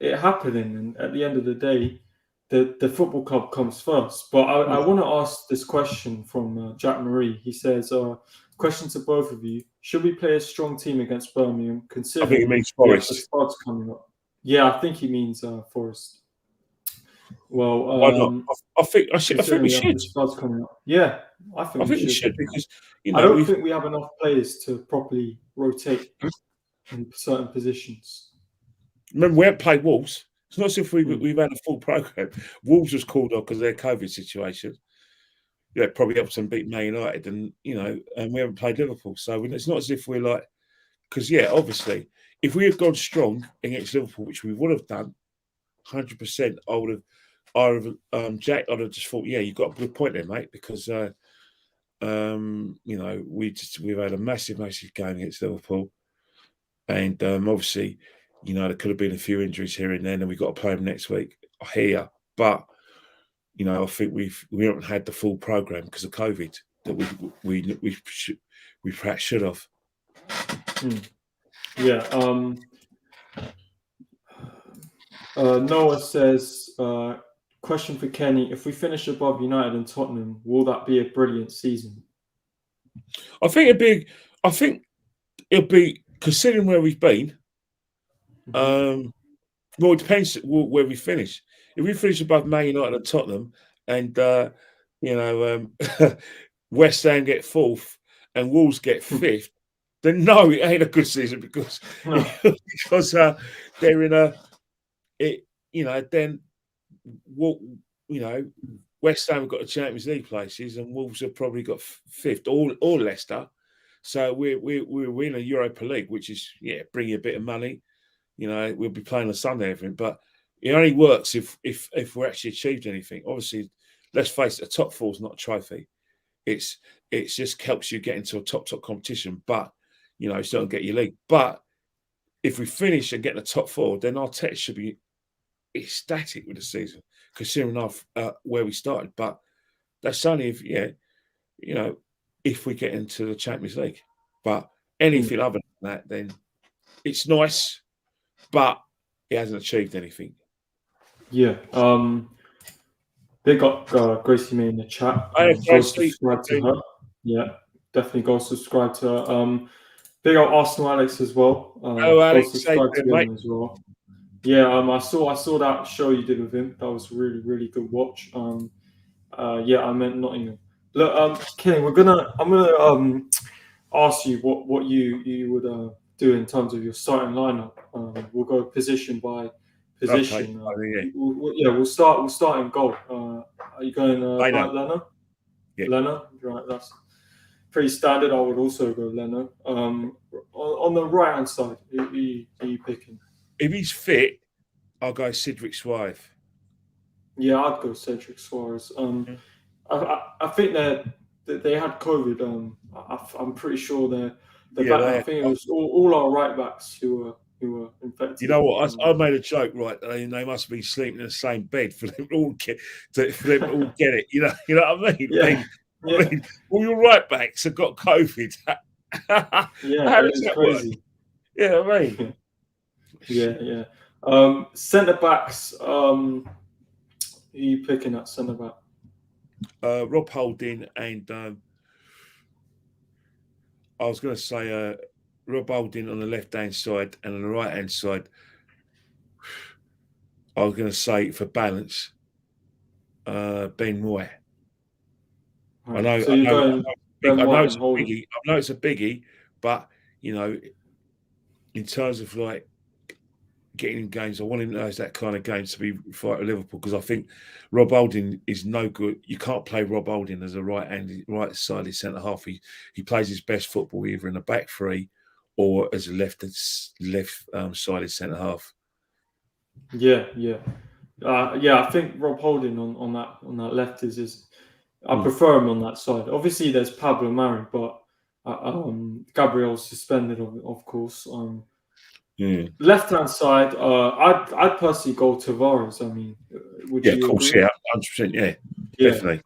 it happening. And at the end of the day, the football club comes first. But I want to ask this question from Jack Marie. He says, question to both of you. Should we play a strong team against Birmingham, I considering think it means we have the Forest. spuds coming up? Yeah, I think he means Forest. Well, Why not? I think considering we we have should. the spuds coming up. Yeah, I I think we think we should. should because I don't we've. think we have enough players to properly rotate in certain positions. Remember, we haven't played Wolves. It's not as if we've had a full program. Wolves was called off because of their COVID situation. Yeah, probably helped them beat Man United, and and we haven't played Liverpool. So it's not as if we're like, because obviously, if we had gone strong against Liverpool, which we would have done, 100%, Jack, I'd have just thought, yeah, you've got a good point there, mate, because we've had a massive game against Liverpool, and obviously, there could have been a few injuries here and then, and we've got to play them next week. I hear you, but I think we haven't had the full program because of COVID that we perhaps should have. Yeah. Noah says, question for Kenny: if we finish above United and Tottenham, will that be a brilliant season? I think it'll be considering where we've been. Well, it depends where we finish. If we finish above Man United and Tottenham, and West Ham get fourth and Wolves get fifth, then no, it ain't a good season because they're in then West Ham have got the Champions League places and Wolves have probably got fifth or Leicester. So we're in a Europa League, which is bring you a bit of money. We'll be playing on Sunday, everything, but it only works if we're actually achieved anything. Obviously, let's face it, a top four is not a trophy. It just helps you get into a top competition, but it's not get your league. But if we finish and get the top four, then Arteta should be ecstatic with the season, considering where we started. But that's only if we get into the Champions League. But anything other than that, then it's nice. But he hasn't achieved anything. Yeah. They got Gracie May in the chat. I Go see. subscribe to her. Yeah, definitely go subscribe to her. Big up Arsenal Alex as well. Oh, Go Alex, say subscribe to to mate. him as well. Yeah, I saw that show you did with him. That was really really good watch. Yeah, I meant Nottingham. Look, Kenny, I'm gonna ask you what you would do in terms of your starting lineup. We'll go position by Okay, position. yeah, Yeah, we'll start in goal. Are you going I know. Bright Leno? Yeah. Leno, right? That's pretty standard. I would also go Leno. On the right hand side, who are you picking? If he's fit, I'll go Cedric Suarez. Yeah, I'd go Cedric Suarez. Mm. I think that they had COVID. I'm pretty sure they're Yeah, back they now. I had. think it was all our right backs who were You infected. know what? I made a joke, right? They must be sleeping in the same bed for them to all get it. You know what I mean? Yeah, I yeah, mean, all your right backs have got COVID. How yeah. does It's that work? crazy. Yeah, I mean, Yeah, yeah. Centre backs. Who are you picking at centre back? Rob Holding and I was going to say Rob Holding on the left hand side and on the right hand side. I was going to say for balance, Ben Moy. I Right. know, So I you're know, going Ben I know White it's and a Holding. biggie. I know it's a biggie, but you know, in terms of like getting in games, I want him to know that kind of games to be fight with Liverpool because I think Rob Holding is no good. You can't play Rob Holding as a right-sided centre half. He plays his best football either in the back three or as a left-sided centre half. Yeah, yeah. Yeah, I think Rob Holding on that left is I prefer him on that side. Obviously, there's Pablo Mari, but Gabriel's suspended, of course. Yeah. Left hand side, I'd personally go Tavares. I mean, would Yeah, of you course, agree? yeah, 100%, yeah, Yeah, definitely.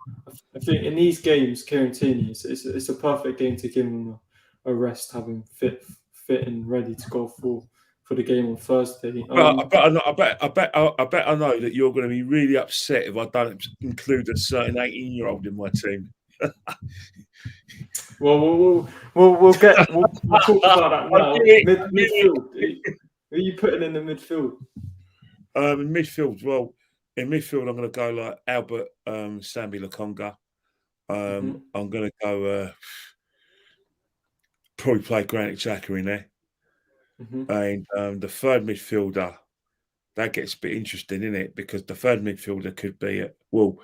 I think in these games, Kieran Tierney, it's a perfect game to give him a rest, have him fit and ready to go for the game on Thursday. But I bet I know that you're going to be really upset if I don't include a certain 18-year-old in my team. Well, we'll talk about that I now. knew it. I knew it. Midfield. Who are you putting in the midfield? In midfield, well, in midfield, I'm going to go like Albert Sambi Lokonga. I'm going to go probably play Granit Xhaka in there. And the third midfielder, that gets a bit interesting, isn't it? Because the third midfielder could be, well,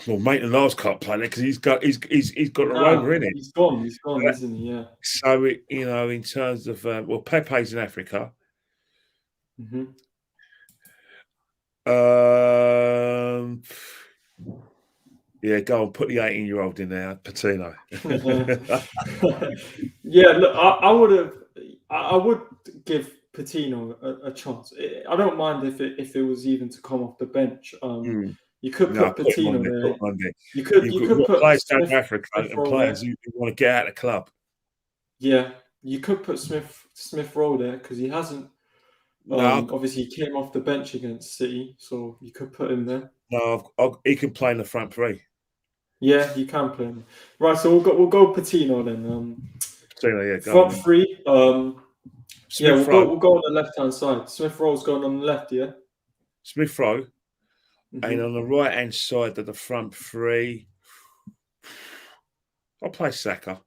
Maitland Niles can't play there because he's got a Roma in it. He's gone. He's gone, isn't he? Yeah. So in terms of Pepe's in Africa. Yeah, go on, put the 18-year-old in there, Patino. Yeah, look, I would give Patino a chance. I don't mind if it was even to come off the bench. You could No, put put him on Patino there. there. Put him on there. You You've could got put players down in Smith Africa and Rowe players there. who want to get out of the club. Yeah, you could put Smith Rowe there because he hasn't. No, Obviously, he came off the bench against City, so you could put him there. no, he can play in the front three. Yeah, you can play him. Right, so we'll go Patino then. Patino, yeah, go Front on. three. Yeah, Smith Rowe. we'll go on the left hand side. Smith Rowe's going on the left, yeah. Smith Rowe, and on the right hand side of the front three, I'll play Saka.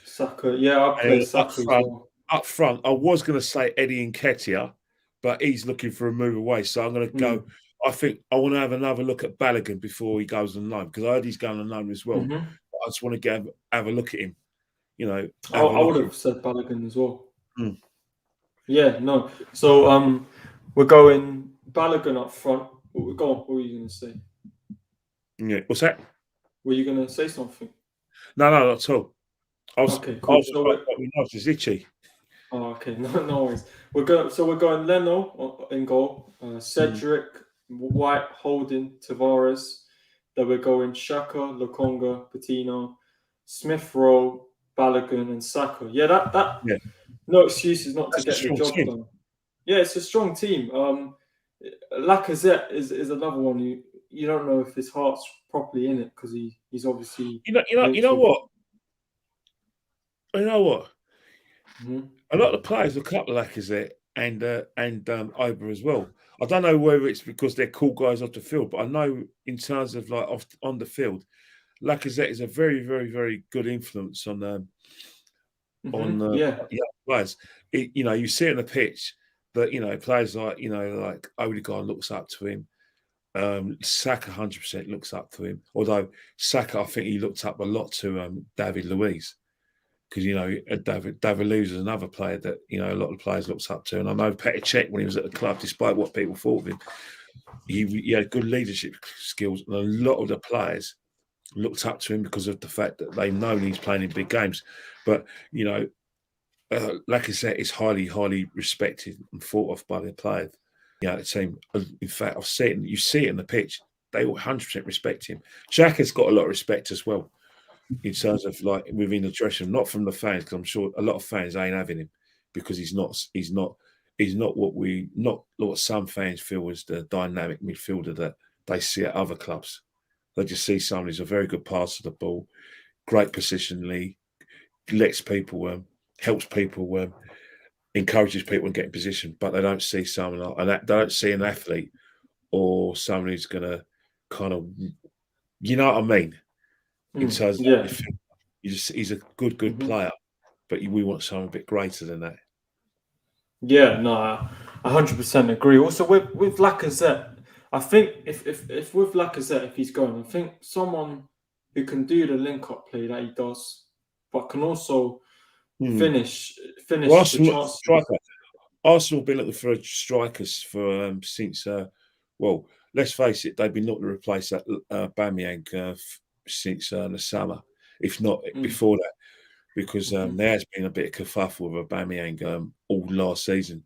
Saka, yeah, I'll play Saka as well. Up front, I was going to say Eddie Nketiah, but he's looking for a move away. So I'm going to go. I think I want to have another look at Balogun before he goes on loan because I heard he's going on loan as well. I just want to have a look at him. You know, I would have said Balogun as well. Mm. Yeah, no. So we're going Balogun up front. Go on. What were you going to say? Yeah, what's that? Were you going to say something? No, not at all. Okay, cool. My nose is itchy. Oh, okay, no worries. We're going Leno in goal, Cedric, White, Holding, Tavares. Then we're going Xhaka, Lokonga, Patino, Smith Rowe, Balogun and Saka. Yeah, that Yeah, no excuses not to that's a get the strong job team. done. Yeah, it's a strong team. Lacazette is another one who you don't know if his heart's properly in it because he's obviously You linked know with. what? You know what? Mhm. A lot of the players look up to Lacazette and Oba as well. I don't know whether it's because they're cool guys off the field, but I know in terms of like off on the field, Lacazette is a very, very, very good influence on Yeah. young players. You know, you see it on the pitch that players like like Odegaard looks up to him. Saka 100% looks up to him. Although Saka, I think he looked up a lot to David Luiz because David Luiz is another player that a lot of players looks up to. And I know Petr Cech when he was at the club, despite what people thought of him, he had good leadership skills, and a lot of the players looked up to him because of the fact that they've known he's playing in big games. But like I said, is highly, highly respected and thought of by the players. The team. In fact, I've seen you see it in the pitch. They all 100% respect him. Jack has got a lot of respect as well in terms of like within the dressing room, not from the fans, because I'm sure a lot of fans ain't having him because he's not what some fans feel is the dynamic midfielder that they see at other clubs. They just see someone who's a very good passer of the ball, great positionally, lets people helps people encourages people in getting position, but they don't see someone like, and they don't see an athlete or someone who's going to kind of, you know what I mean, in terms of Yeah. midfield. He's a good hmm player, but we want someone a bit greater than that. Yeah. No, I 100% agree. Also with Lacazette, I think if with Lacazette, if he's going, I think someone who can do the link up play that he does, but can also Hmm. finish Well, finish the Arsenal chances. striker. Arsenal have been looking for strikers for since. Well, let's face it, they've been looking to replace that Bamiyang since the summer, if not Mm. before that, because hmm there has been a bit of kerfuffle with Aubameyang all last season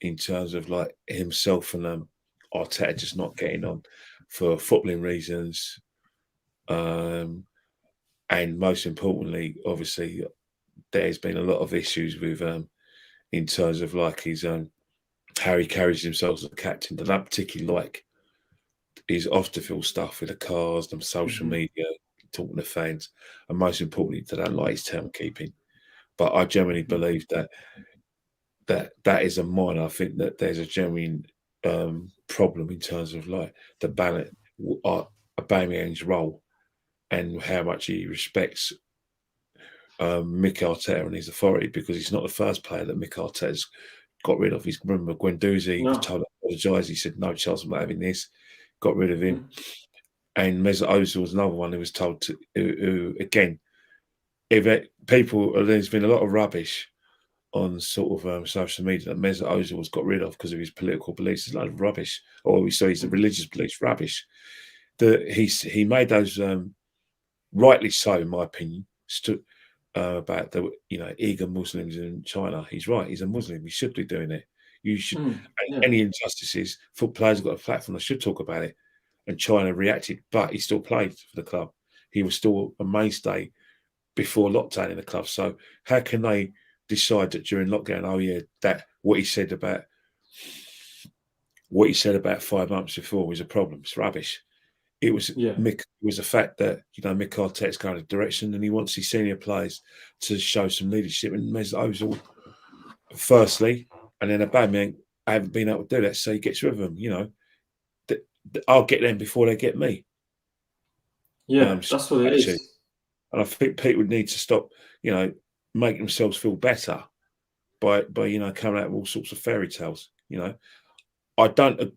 in terms of like himself and Arteta just not getting on for footballing reasons, and most importantly, obviously, there's been a lot of issues with in terms of like his how he carries himself as a captain. That I don't particularly like his off the field stuff with the cars and social hmm media, talking to fans, and most importantly, they don't like his term keeping. But I generally believe that is a minor. I think that there's a genuine problem in terms of like the balance, Aubameyang's role and how much he respects Mikel Arteta and his authority, because he's not the first player that Mikel Arteta's got rid of. He's remember Guendouzi was No. told to apologise. He said no, Chelsea, I'm not having this. Got rid of him. Mhm. And Mesut Ozil was another one who was told to. Who again, there's been a lot of rubbish on sort of social media that Mesut Ozil was got rid of because of his political beliefs. It's a load of rubbish. Or we saw his Mhm. religious beliefs, rubbish. He made those rightly so, in my opinion. About the eager Muslims in China. He's right. He's a Muslim. He should be doing it. You should. Yeah. Any injustices, foot players have got a platform. They should talk about it. And China reacted, but he still played for the club. He was still a mainstay before lockdown in the club. So how can they decide that during lockdown? Oh yeah, that what he said about 5 months before was a problem. It's rubbish. It was Yeah. Mick. It was the fact that Mick Arteta's going in a direction, and he wants his senior players to show some leadership. And Mesut Ozil, firstly, and then Aubameyang, I haven't been able to do that, so he gets rid of them. I'll get them before they get me. Yeah. That's what it Actually, is. and I think people need to stop, making themselves feel better by coming out with all sorts of fairy tales. I don't.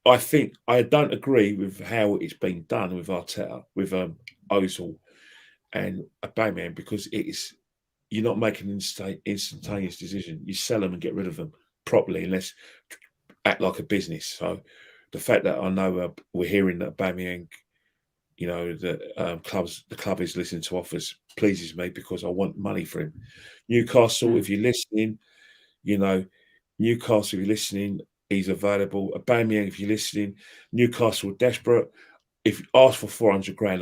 I think I don't agree with how it's been done with Arteta, with Ozil and Aubameyang, because you're not making an instantaneous decision. You sell them and get rid of them properly, unless act like a business. So the fact that I know we're hearing that Aubameyang, that the club is listening to offers, pleases me, because I want money for him. Newcastle, if Mm. you're listening, you know, Newcastle, if you're listening, he's available. Aubameyang, if you're listening, Newcastle are desperate. If you ask for 400 grand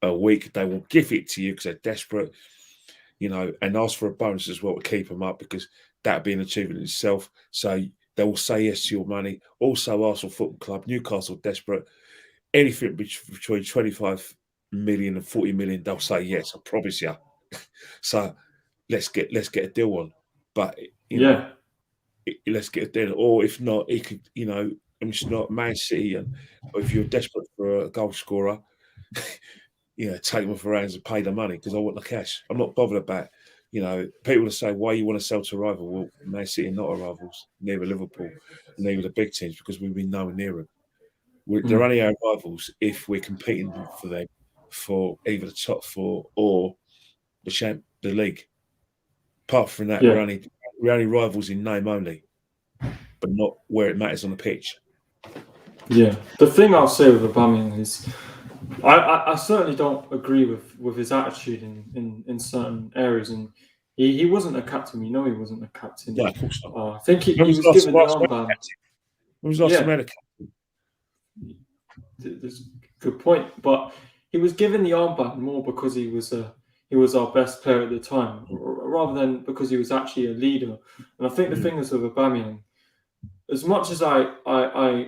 a week, they will give it to you because they're desperate. and ask for a bonus as well to keep them up, because that'd be an achievement in itself. So they will say yes to your money. Also, Arsenal Football Club, Newcastle desperate. Anything between 25 million and 40 million, they'll say yes. I promise you. So let's get a deal on. But Yeah. let's get a deal. Or if not, he could, and it's not Man City, and if you're desperate for a goal scorer, take them off our hands and pay the money, because I want the cash. I'm not bothered about. People will say, why you want to sell to a rival? Well, Man City are not our rivals, neither Liverpool, neither the big teams, because we've been nowhere near them. They're only our rivals if we're competing for them for either the top four or the league. Apart from that, we're only rivals in name only, but not where it matters on the pitch. Yeah. The thing I'll say with Aubameyang is, I certainly don't agree with his attitude in certain areas, and he wasn't a captain. We know he wasn't a captain. No, of course not. I think he was given the armband. When was the last American? That's a good point, but he was given the armband more because he was our best player at the time, rather than because he was actually a leader. And I think the thing is with Aubameyang, as much as I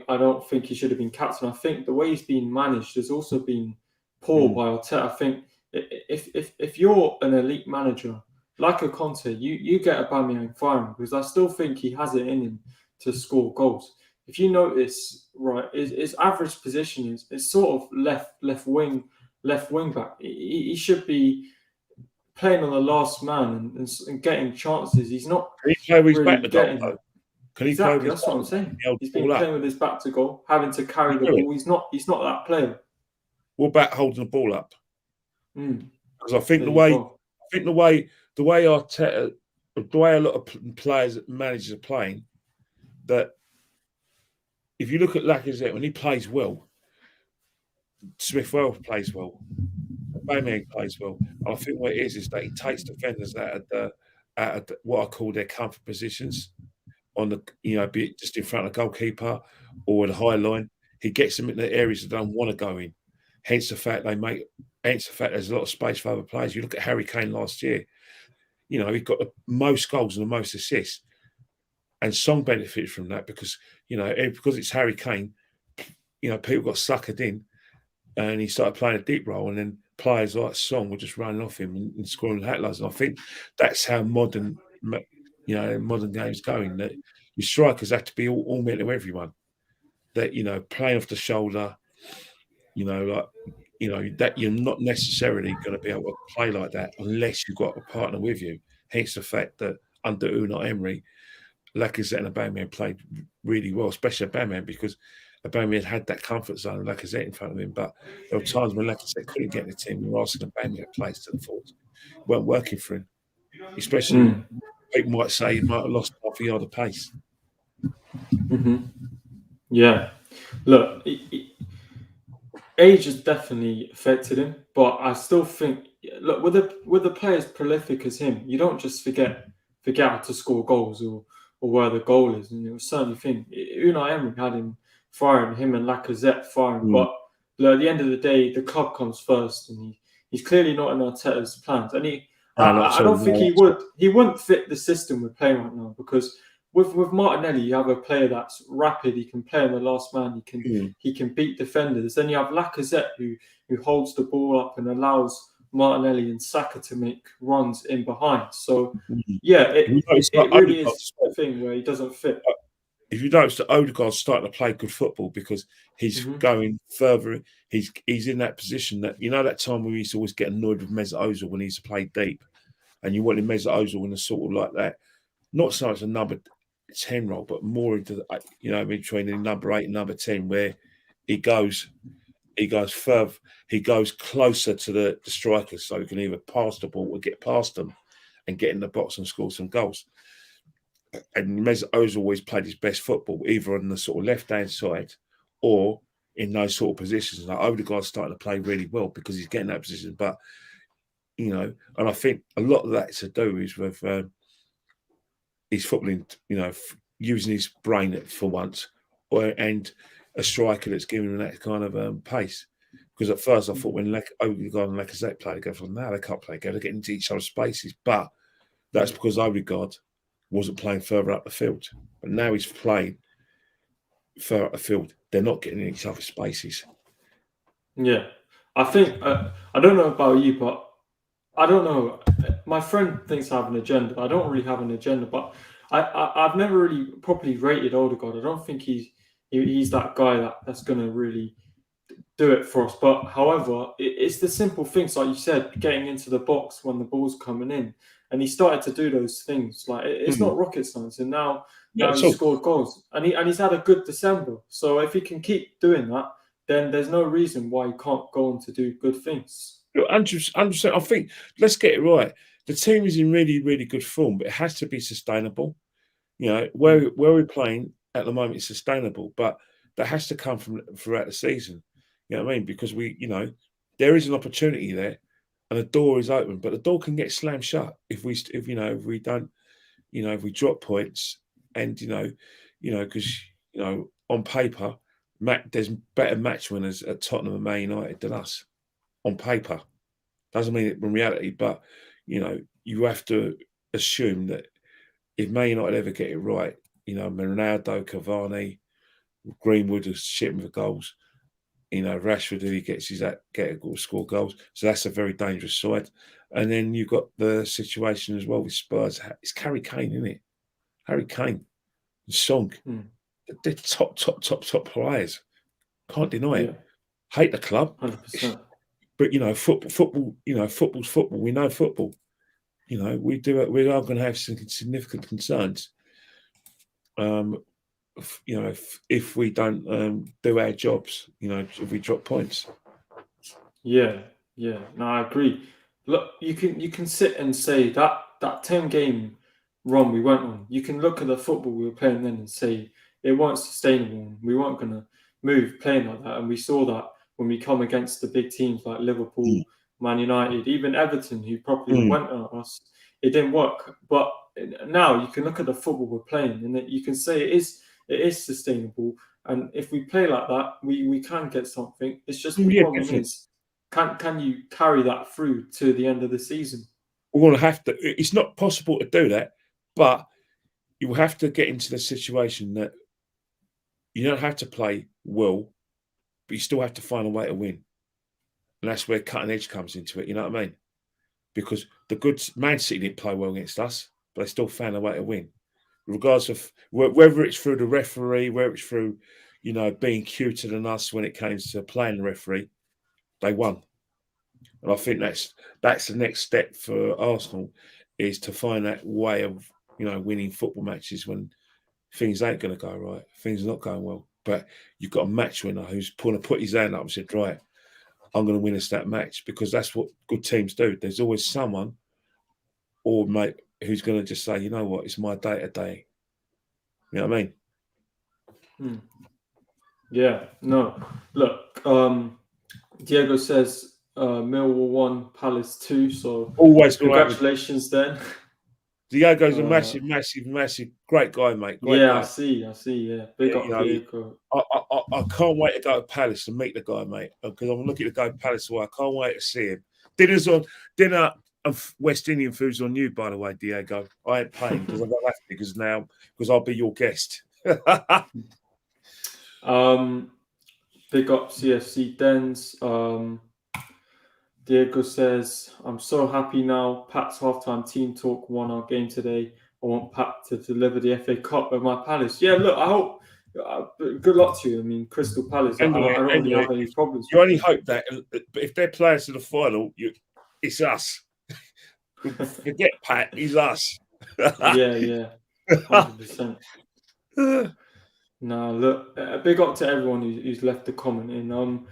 don't think he should have been captain, I think the way he's been managed has also been poor by Arteta. I think if you're an elite manager like a Conte, you get Aubameyang firing, because I still think he has it in him to score goals. If you notice, right, his average position is sort of left wing back. He should be playing on the last man and getting chances. He's not really getting them. Exactly, that's what I'm saying. He's been playing with his back to goal, having to carry the ball. He's not that player. What about holding the ball up? Because I think the way Arteta, the way a lot of players, managers are playing, that if you look at Lacazette, when he plays well, Smith Rowe plays well, Aubameyang plays well. And I think what it is that he takes defenders out of what I call their comfort positions, on the be it just in front of the goalkeeper or the high line. He gets them in the areas that don't want to go in. Hence the fact there's a lot of space for other players. You look at Harry Kane last year. He got the most goals and the most assists. And Song benefited from that because it's Harry Kane, people got suckered in and he started playing a deep role, and then players like Song were just running off him and scoring hat-loads. And I think that's how modern games going, that your strikers have to be all meant to everyone. That, playing off the shoulder, that you're not necessarily going to be able to play like that unless you've got a partner with you. Hence the fact that under Unai Emery, Lacazette and Aubameyang played really well, especially Aubameyang, because Aubameyang had that comfort zone of Lacazette in front of him. But there were times when Lacazette couldn't get in the team. We were asking Aubameyang to play to the forwards. It weren't working for him, especially people might say he might have lost half a yard of pace. Yeah. Look, age has definitely affected him, but I still think, look, with a player as prolific as him, you don't just forget how to score goals or where the goal is. And it was certainly think Unai Emery had him and Lacazette firing. But look, at the end of the day, the club comes first, and he's clearly not in Arteta's plans. And I don't think he wouldn't fit the system we're playing right now, because with Martinelli, you have a player that's rapid. He can play on the last man. He can beat defenders. Then you have Lacazette who holds the ball up and allows Martinelli and Saka to make runs in behind. So it really is a thing where he doesn't fit. If you notice that Odegaard's starting to play good football because he's going further. He's in that position that, that time when we used to always get annoyed with Mesut Ozil when he used to play deep, and you wanted Mesut Ozil in a sort of like that, not so much a number 10 role, but more into between the number 8 and number 10, where he goes further, he goes closer to the strikers, so he can either pass the ball or get past them and get in the box and score some goals. And Mesut Ozil always played his best football either on the sort of left-hand side or in those sort of positions. Like Odegaard's starting to play really well because he's getting that position. But, and I think a lot of that to do is with his footballing, using his brain for once, and a striker that's giving him that kind of pace. Because at first I thought when Odegaard and Lacazette played together, now they can't play together, they're getting into each other's spaces. But that's because Odegaard wasn't playing further up the field. But now he's playing further up the field. They're not getting in each other's spaces. Yeah, I think I don't know about you, but I don't know. My friend thinks I have an agenda. I don't really have an agenda, but I've never really properly rated Odegaard. I don't think he's that guy that's going to really do it for us. But however, it's the simple things like you said, getting into the box when the ball's coming in, and he started to do those things. Like it's not rocket science, and now he's scored goals, and he's had a good December. So if he can keep doing that, then there's no reason why he can't go on to do good things. 100%. I think let's get it right. The team is in really, really good form, but it has to be sustainable. You know, where we're playing at the moment is sustainable, but that has to come from throughout the season. You know what I mean? Because there is an opportunity there, and the door is open, but the door can get slammed shut if we don't, if we drop points, and because on paper, there's better match winners at Tottenham and Man United than us on paper. Doesn't mean it in reality, but you have to assume that if Man United ever get it right, Ronaldo, Cavani, Greenwood is shitting for goals. Rashford, if he gets score goals. So that's a very dangerous side. And then you've got the situation as well with Spurs. It's Harry Kane, isn't it? Harry Kane and Song. They're top players. Can't deny it. Hate the club. 100%. But football. Football's football. We know football. We do it. We are going to have some significant concerns. If we don't do our jobs, if we drop points. Yeah. No, I agree. Look, you can sit and say that 10-game run we went on. You can look at the football we were playing then and say it wasn't sustainable. We weren't going to move playing like that, and we saw that when we come against the big teams like Liverpool, Man United, even Everton, who probably went at us. It didn't work. But now you can look at the football we're playing, and you can say it is sustainable. And if we play like that, we can get something. It's just the problem is, can you carry that through to the end of the season? We're going to have to. It's not possible to do that, but you have to get into the situation that you don't have to play well, but you still have to find a way to win. And that's where cutting edge comes into it. You know what I mean? Because the good Man City didn't play well against us, but they still found a way to win. Regardless of whether it's through the referee, whether it's through, being cuter than us when it came to playing the referee, they won. And I think that's the next step for Arsenal, is to find that way of, winning football matches when things ain't going to go right, things are not going well. But you've got a match winner who's going to put his hand up and said, right, I'm going to win us that match, because that's what good teams do. There's always someone or mate who's going to just say, you know what, it's my day to day. You know what I mean? Yeah, no. Look, Diego says Millwall 1, Palace 2. So always congratulations then. Diego's a massive, great guy, mate. Great guy. I see. Yeah, big up Diego. I can't wait to go to Palace and meet the guy, mate, because I'm looking to go to Palace. I can't wait to see him. Dinner and West Indian food's on you, by the way, Diego. I ain't paying because I don't have to, because I'll be your guest. Big up CFC Dens. Diego says, I'm so happy now. Pat's halftime team talk won our game today. I want Pat to deliver the FA Cup with my Palace. Yeah, look, I hope. Good luck to you. I mean, Crystal Palace, I don't really have any problems. You only hope that, but if they're players to the final, it's us. Forget Pat, he's us. Yeah. 100%. No, look, big up to everyone who's left a comment in.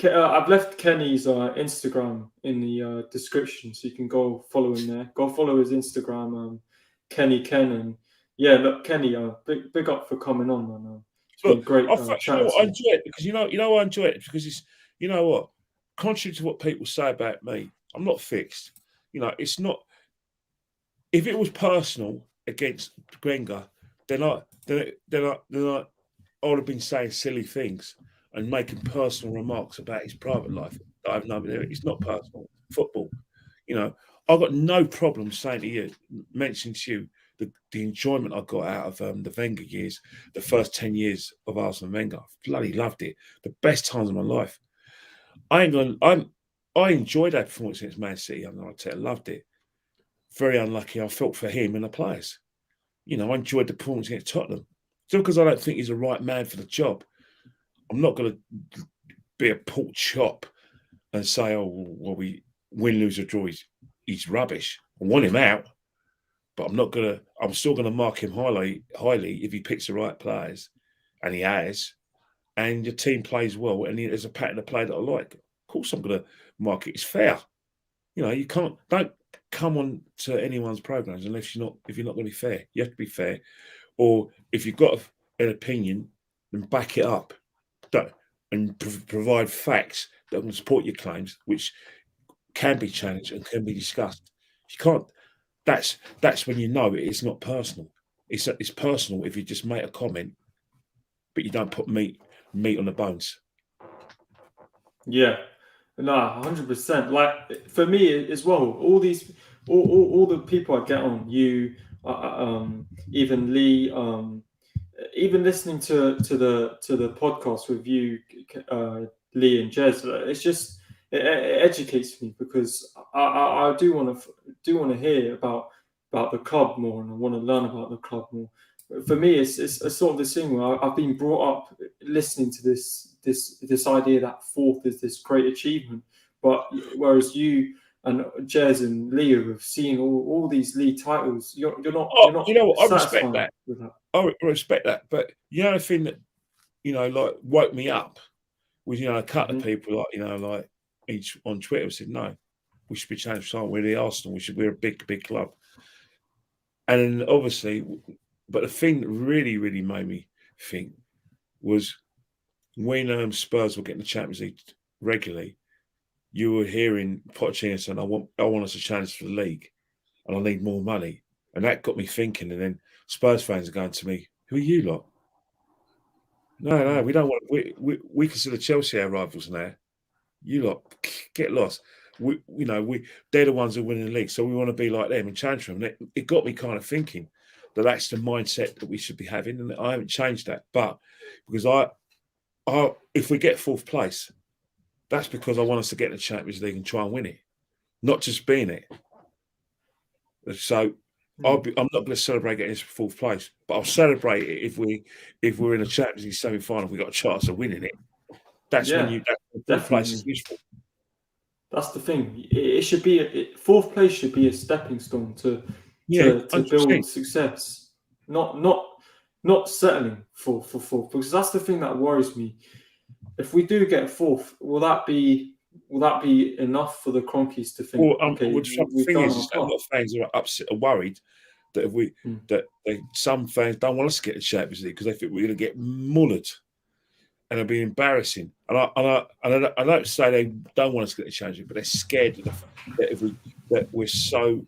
I've left Kenny's Instagram in the description, so you can go follow him there. Go follow his Instagram, Kenny Ken, and yeah, look, Kenny, big up for coming on, man. It's been great. I enjoy it because I enjoy it because it's what, contrary to what people say about me, I'm not fixed. It's not. If it was personal against Wenger, then I would have been saying silly things. and making personal remarks about his private life. I have no idea. It's not personal. Football. You know, I've got no problem saying to you, mentioning to you the enjoyment I got out of the Wenger years, the first 10 years of Arsene Wenger. I bloody loved it. The best times of my life. I enjoyed that performance against Man City. I loved it. Very unlucky. I felt for him and the players. You know, I enjoyed the performance against Tottenham. Just because I don't think he's the right man for the job, I'm not going to be a pork chop and say, oh, well, we win, lose, or draw. He's rubbish. I want him out, but I'm still going to mark him highly if he picks the right players, and he has, and the team plays well, and there's a pattern of play that I like. Of course, I'm going to mark it. It's fair. You know, don't come on to anyone's programs if you're not going to be fair. You have to be fair, or if you've got an opinion, then back it up, and provide facts that can support your claims, which can be challenged and can be discussed. If you can't, that's when you know it's not personal. It's personal if you just make a comment, but you don't put meat on the bones. Yeah, no, 100%. Like for me as well, all the people I get on, even Lee, even listening to the podcast with you, Lee and Jez, it educates me because I do want to hear about the club more, and I want to learn about the club more. For me, it's a sort of this thing where I've been brought up listening to this idea that fourth is this great achievement, but whereas you and Jez and Leo have seen all these league titles, you're not You know what? I respect satisfied that. with that. I respect that, but you know the thing that like woke me up was a couple of people like each on Twitter said no, we should be challenged for something. We're the Arsenal. We're a big club, and then obviously, but the thing that really made me think was when Spurs were getting the Champions League regularly, you were hearing Pochettino saying, I want us to challenge for the league, and I need more money," and that got me thinking. And then Spurs fans are going to me, "Who are you lot? No, we don't want. We consider Chelsea our rivals now. You lot get lost. They're the ones who are winning the league, so we want to be like them and challenge them." And it got me kind of thinking that that's the mindset that we should be having, and I haven't changed that. But because if we get fourth place, that's because I want us to get in the Champions League and try and win it, not just being it. So I'm not going to celebrate getting fourth place, but I'll celebrate it if we're in a Champions League semi-final. We got a chance of winning it. That's when fourth place is useful. That's the thing. It should be fourth place should be a stepping stone to 100%. build success, not settling for fourth, because that's the thing that worries me. If we do get fourth, will that be enough for the Cronkies to think? The thing is a lot of fans are worried that some fans don't want us to get the Champions League because they think we're going to get mullered and it'll be embarrassing. And I don't say they don't want us to get the Champions League, but they're scared that we're so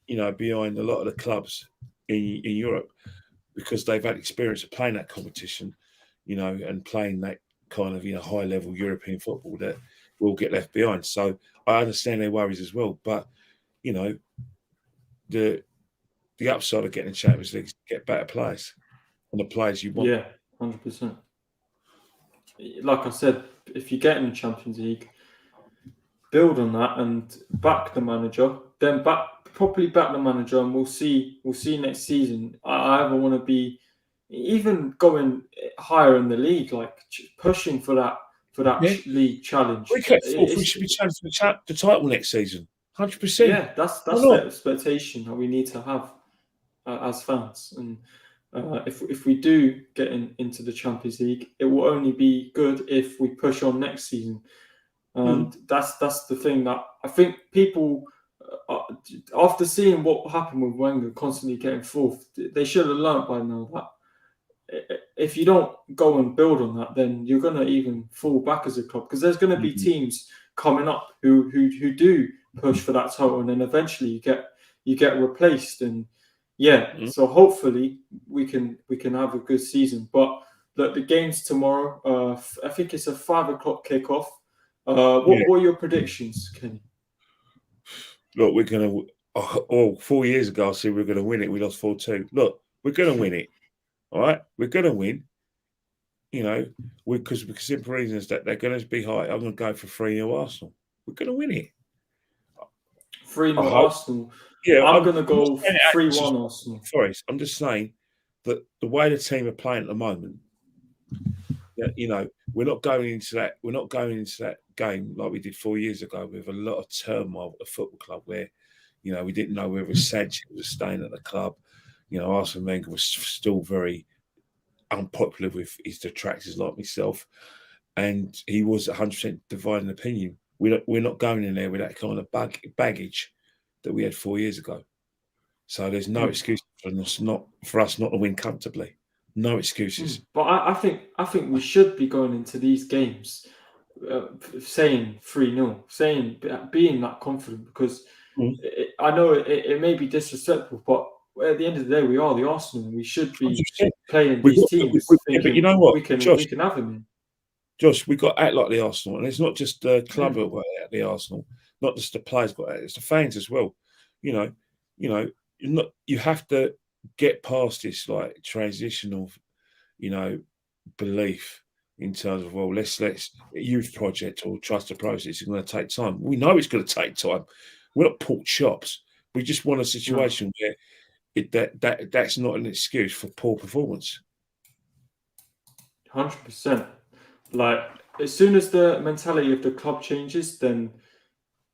behind a lot of the clubs in Europe because they've had experience of playing that competition, and playing that kind of high level European football that will get left behind. So I understand their worries as well, but the upside of getting the Champions League is to get better players and the players you want. Yeah, 100%. Like I said, if you get in the Champions League, build on that and back the manager. Then properly back the manager, and we'll see next season. I either want to be even going higher in the league, like pushing for that league challenge. We should be challenging the title next season. 100%. Yeah, that's the expectation that we need to have as fans. And if we do get into the Champions League, it will only be good if we push on next season. And that's the thing that I think people, after seeing what happened with Wenger constantly getting fourth, they should have learnt by now that if you don't go and build on that, then you're going to even fall back as a club, because there's going to be teams coming up who do push for that title, and then eventually you get replaced. And so hopefully we can have a good season. But the game's tomorrow. I think it's a 5 o'clock kickoff. Yeah. What are your predictions, Kenny? Look, we're going to. Oh, 4 years ago, I said we're going to win it. We lost 4-2. Look, we're going to win it. All right, we're going to win. You know, because simple reasons that they're going to be high. I'm going to go for 3-0 Arsenal. We're going to win it. 3-0 I hope. Arsenal. Yeah, I'm going to go not saying it happens 3-1 Arsenal. Forest. I'm just saying that the way the team are playing at the moment, you know, we're not going into that. We're not going into that game like we did 4 years ago with a lot of turmoil at the football club, where, you know, we didn't know whether Sanchez was staying at the club. You know, Arsene Wenger was still very unpopular with his detractors like myself, and he was 100% divided opinion. We're not going in there with that kind of baggage that we had 4 years ago. So there's no excuse for us not to win comfortably. No excuses. But I think we should be going into these games saying 3-0, being that confident, because I know it may be disrespectful, but at the end of the day, we are the Arsenal. We should be 100%. playing these teams. But you know what, we can have them in. Josh, we got to act like the Arsenal, and it's not just the club who got to act like the Arsenal, not just the players got to act, it's the fans as well. You know, you have to get past this like transitional, you know, belief in terms of, well, let's youth project or trust the process. It's going to take time. We know it's going to take time. We're not pork chops. We just want a situation where that's not an excuse for poor performance. 100%. Like, as soon as the mentality of the club changes, then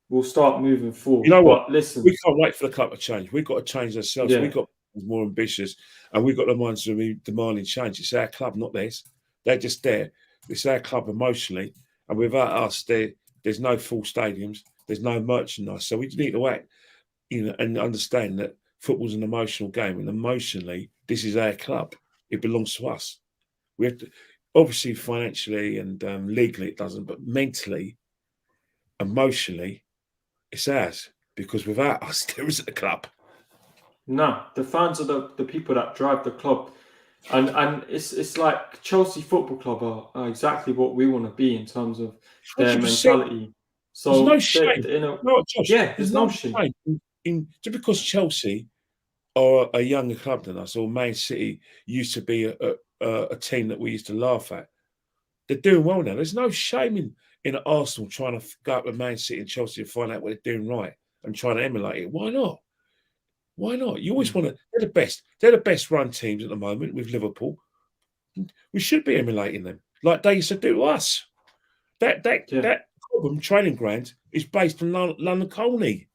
we'll start moving forward. You know what? But listen, we can't wait for the club to change. We've got to change ourselves. Yeah. We've got to be more ambitious, and we've got the minds to be demanding change. It's our club, not theirs. They're just there. It's our club emotionally, and without us, there's no full stadiums. There's no merchandise. So we need to act, you know, and understand that football's an emotional game, and emotionally, this is our club. It belongs to us. We have to, obviously, financially and legally, it doesn't, but mentally, emotionally, it's ours, because without us, there isn't a club. No, the fans are the people that drive the club, and it's like Chelsea Football Club are exactly what we want to be in terms of their 100%. mentality. So there's no shame. Josh, there's no shame. Just because Chelsea are a younger club than us, or Man City used to be a team that we used to laugh at, they're doing well now. There's no shame in Arsenal trying to go up with Man City and Chelsea and find out what they're doing right and trying to emulate it. Why not? Why not? You always want to. They're the best. They're the best run teams at the moment with Liverpool. We should be emulating them like they used to do to us. That Cobham training ground is based on London Colney.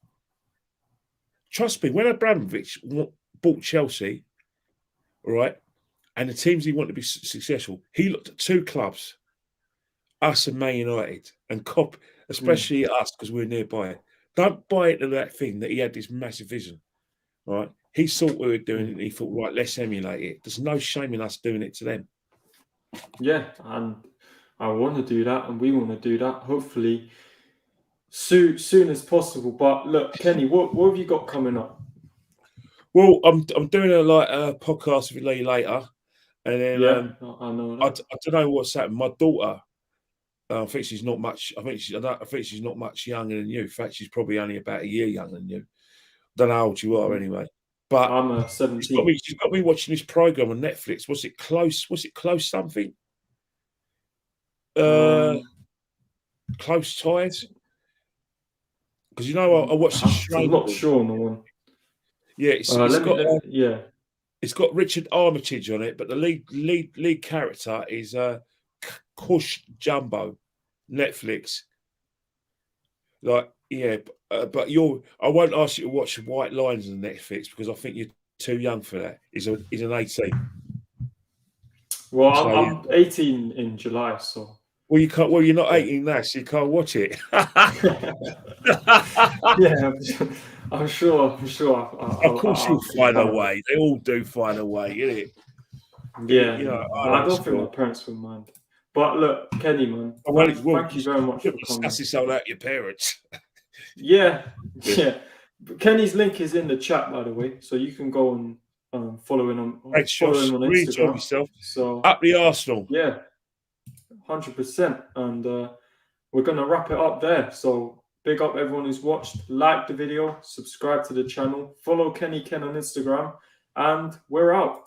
Trust me, when Abramovich bought Chelsea, right, and the teams he wanted to be successful, he looked at two clubs, us and Man United, and especially us because we're nearby. Don't buy into that thing that he had this massive vision, right? He saw what we were doing and he thought, right, let's emulate it. There's no shame in us doing it to them. Yeah, and I want to do that, and we want to do that. Hopefully, soon as possible. But look, Kenny, what have you got coming up? Well, I'm doing a podcast with you later, and then I know that. I don't know what's happened. My daughter, I think she's not much. I think she's not much younger than you. In fact, she's probably only about a year younger than you. Don't know how old you are anyway. But I'm 17. She's got me watching this program on Netflix. Was it Close? Was it Close something? Close Ties. Because I watched the show. I'm not sure on the one. Yeah, it's got Richard Armitage on it, but the lead character is Kush Jumbo, Netflix. Like, yeah, but I won't ask you to watch White Lines on Netflix because I think you're too young for that. He's an 18. Well, I'm 18 in July, so. Well, you can't. Well, you're not 18 now, so you can't watch it. Yeah, I'm sure. Of course, you'll find a way. They all do find a way, innit? Yeah, I don't think my parents would mind. But look, Kenny, man, thank you very much for coming. Discuss this all out your parents. Yeah. Kenny's link is in the chat, by the way, so you can go and following on Thanks, Josh. Really enjoyed Instagram. yourself. So Up the Arsenal. yeah, 100%. And we're gonna wrap it up there. So big up everyone who's watched. Like the video, subscribe to the channel, follow Kenny Ken on Instagram, and we're out.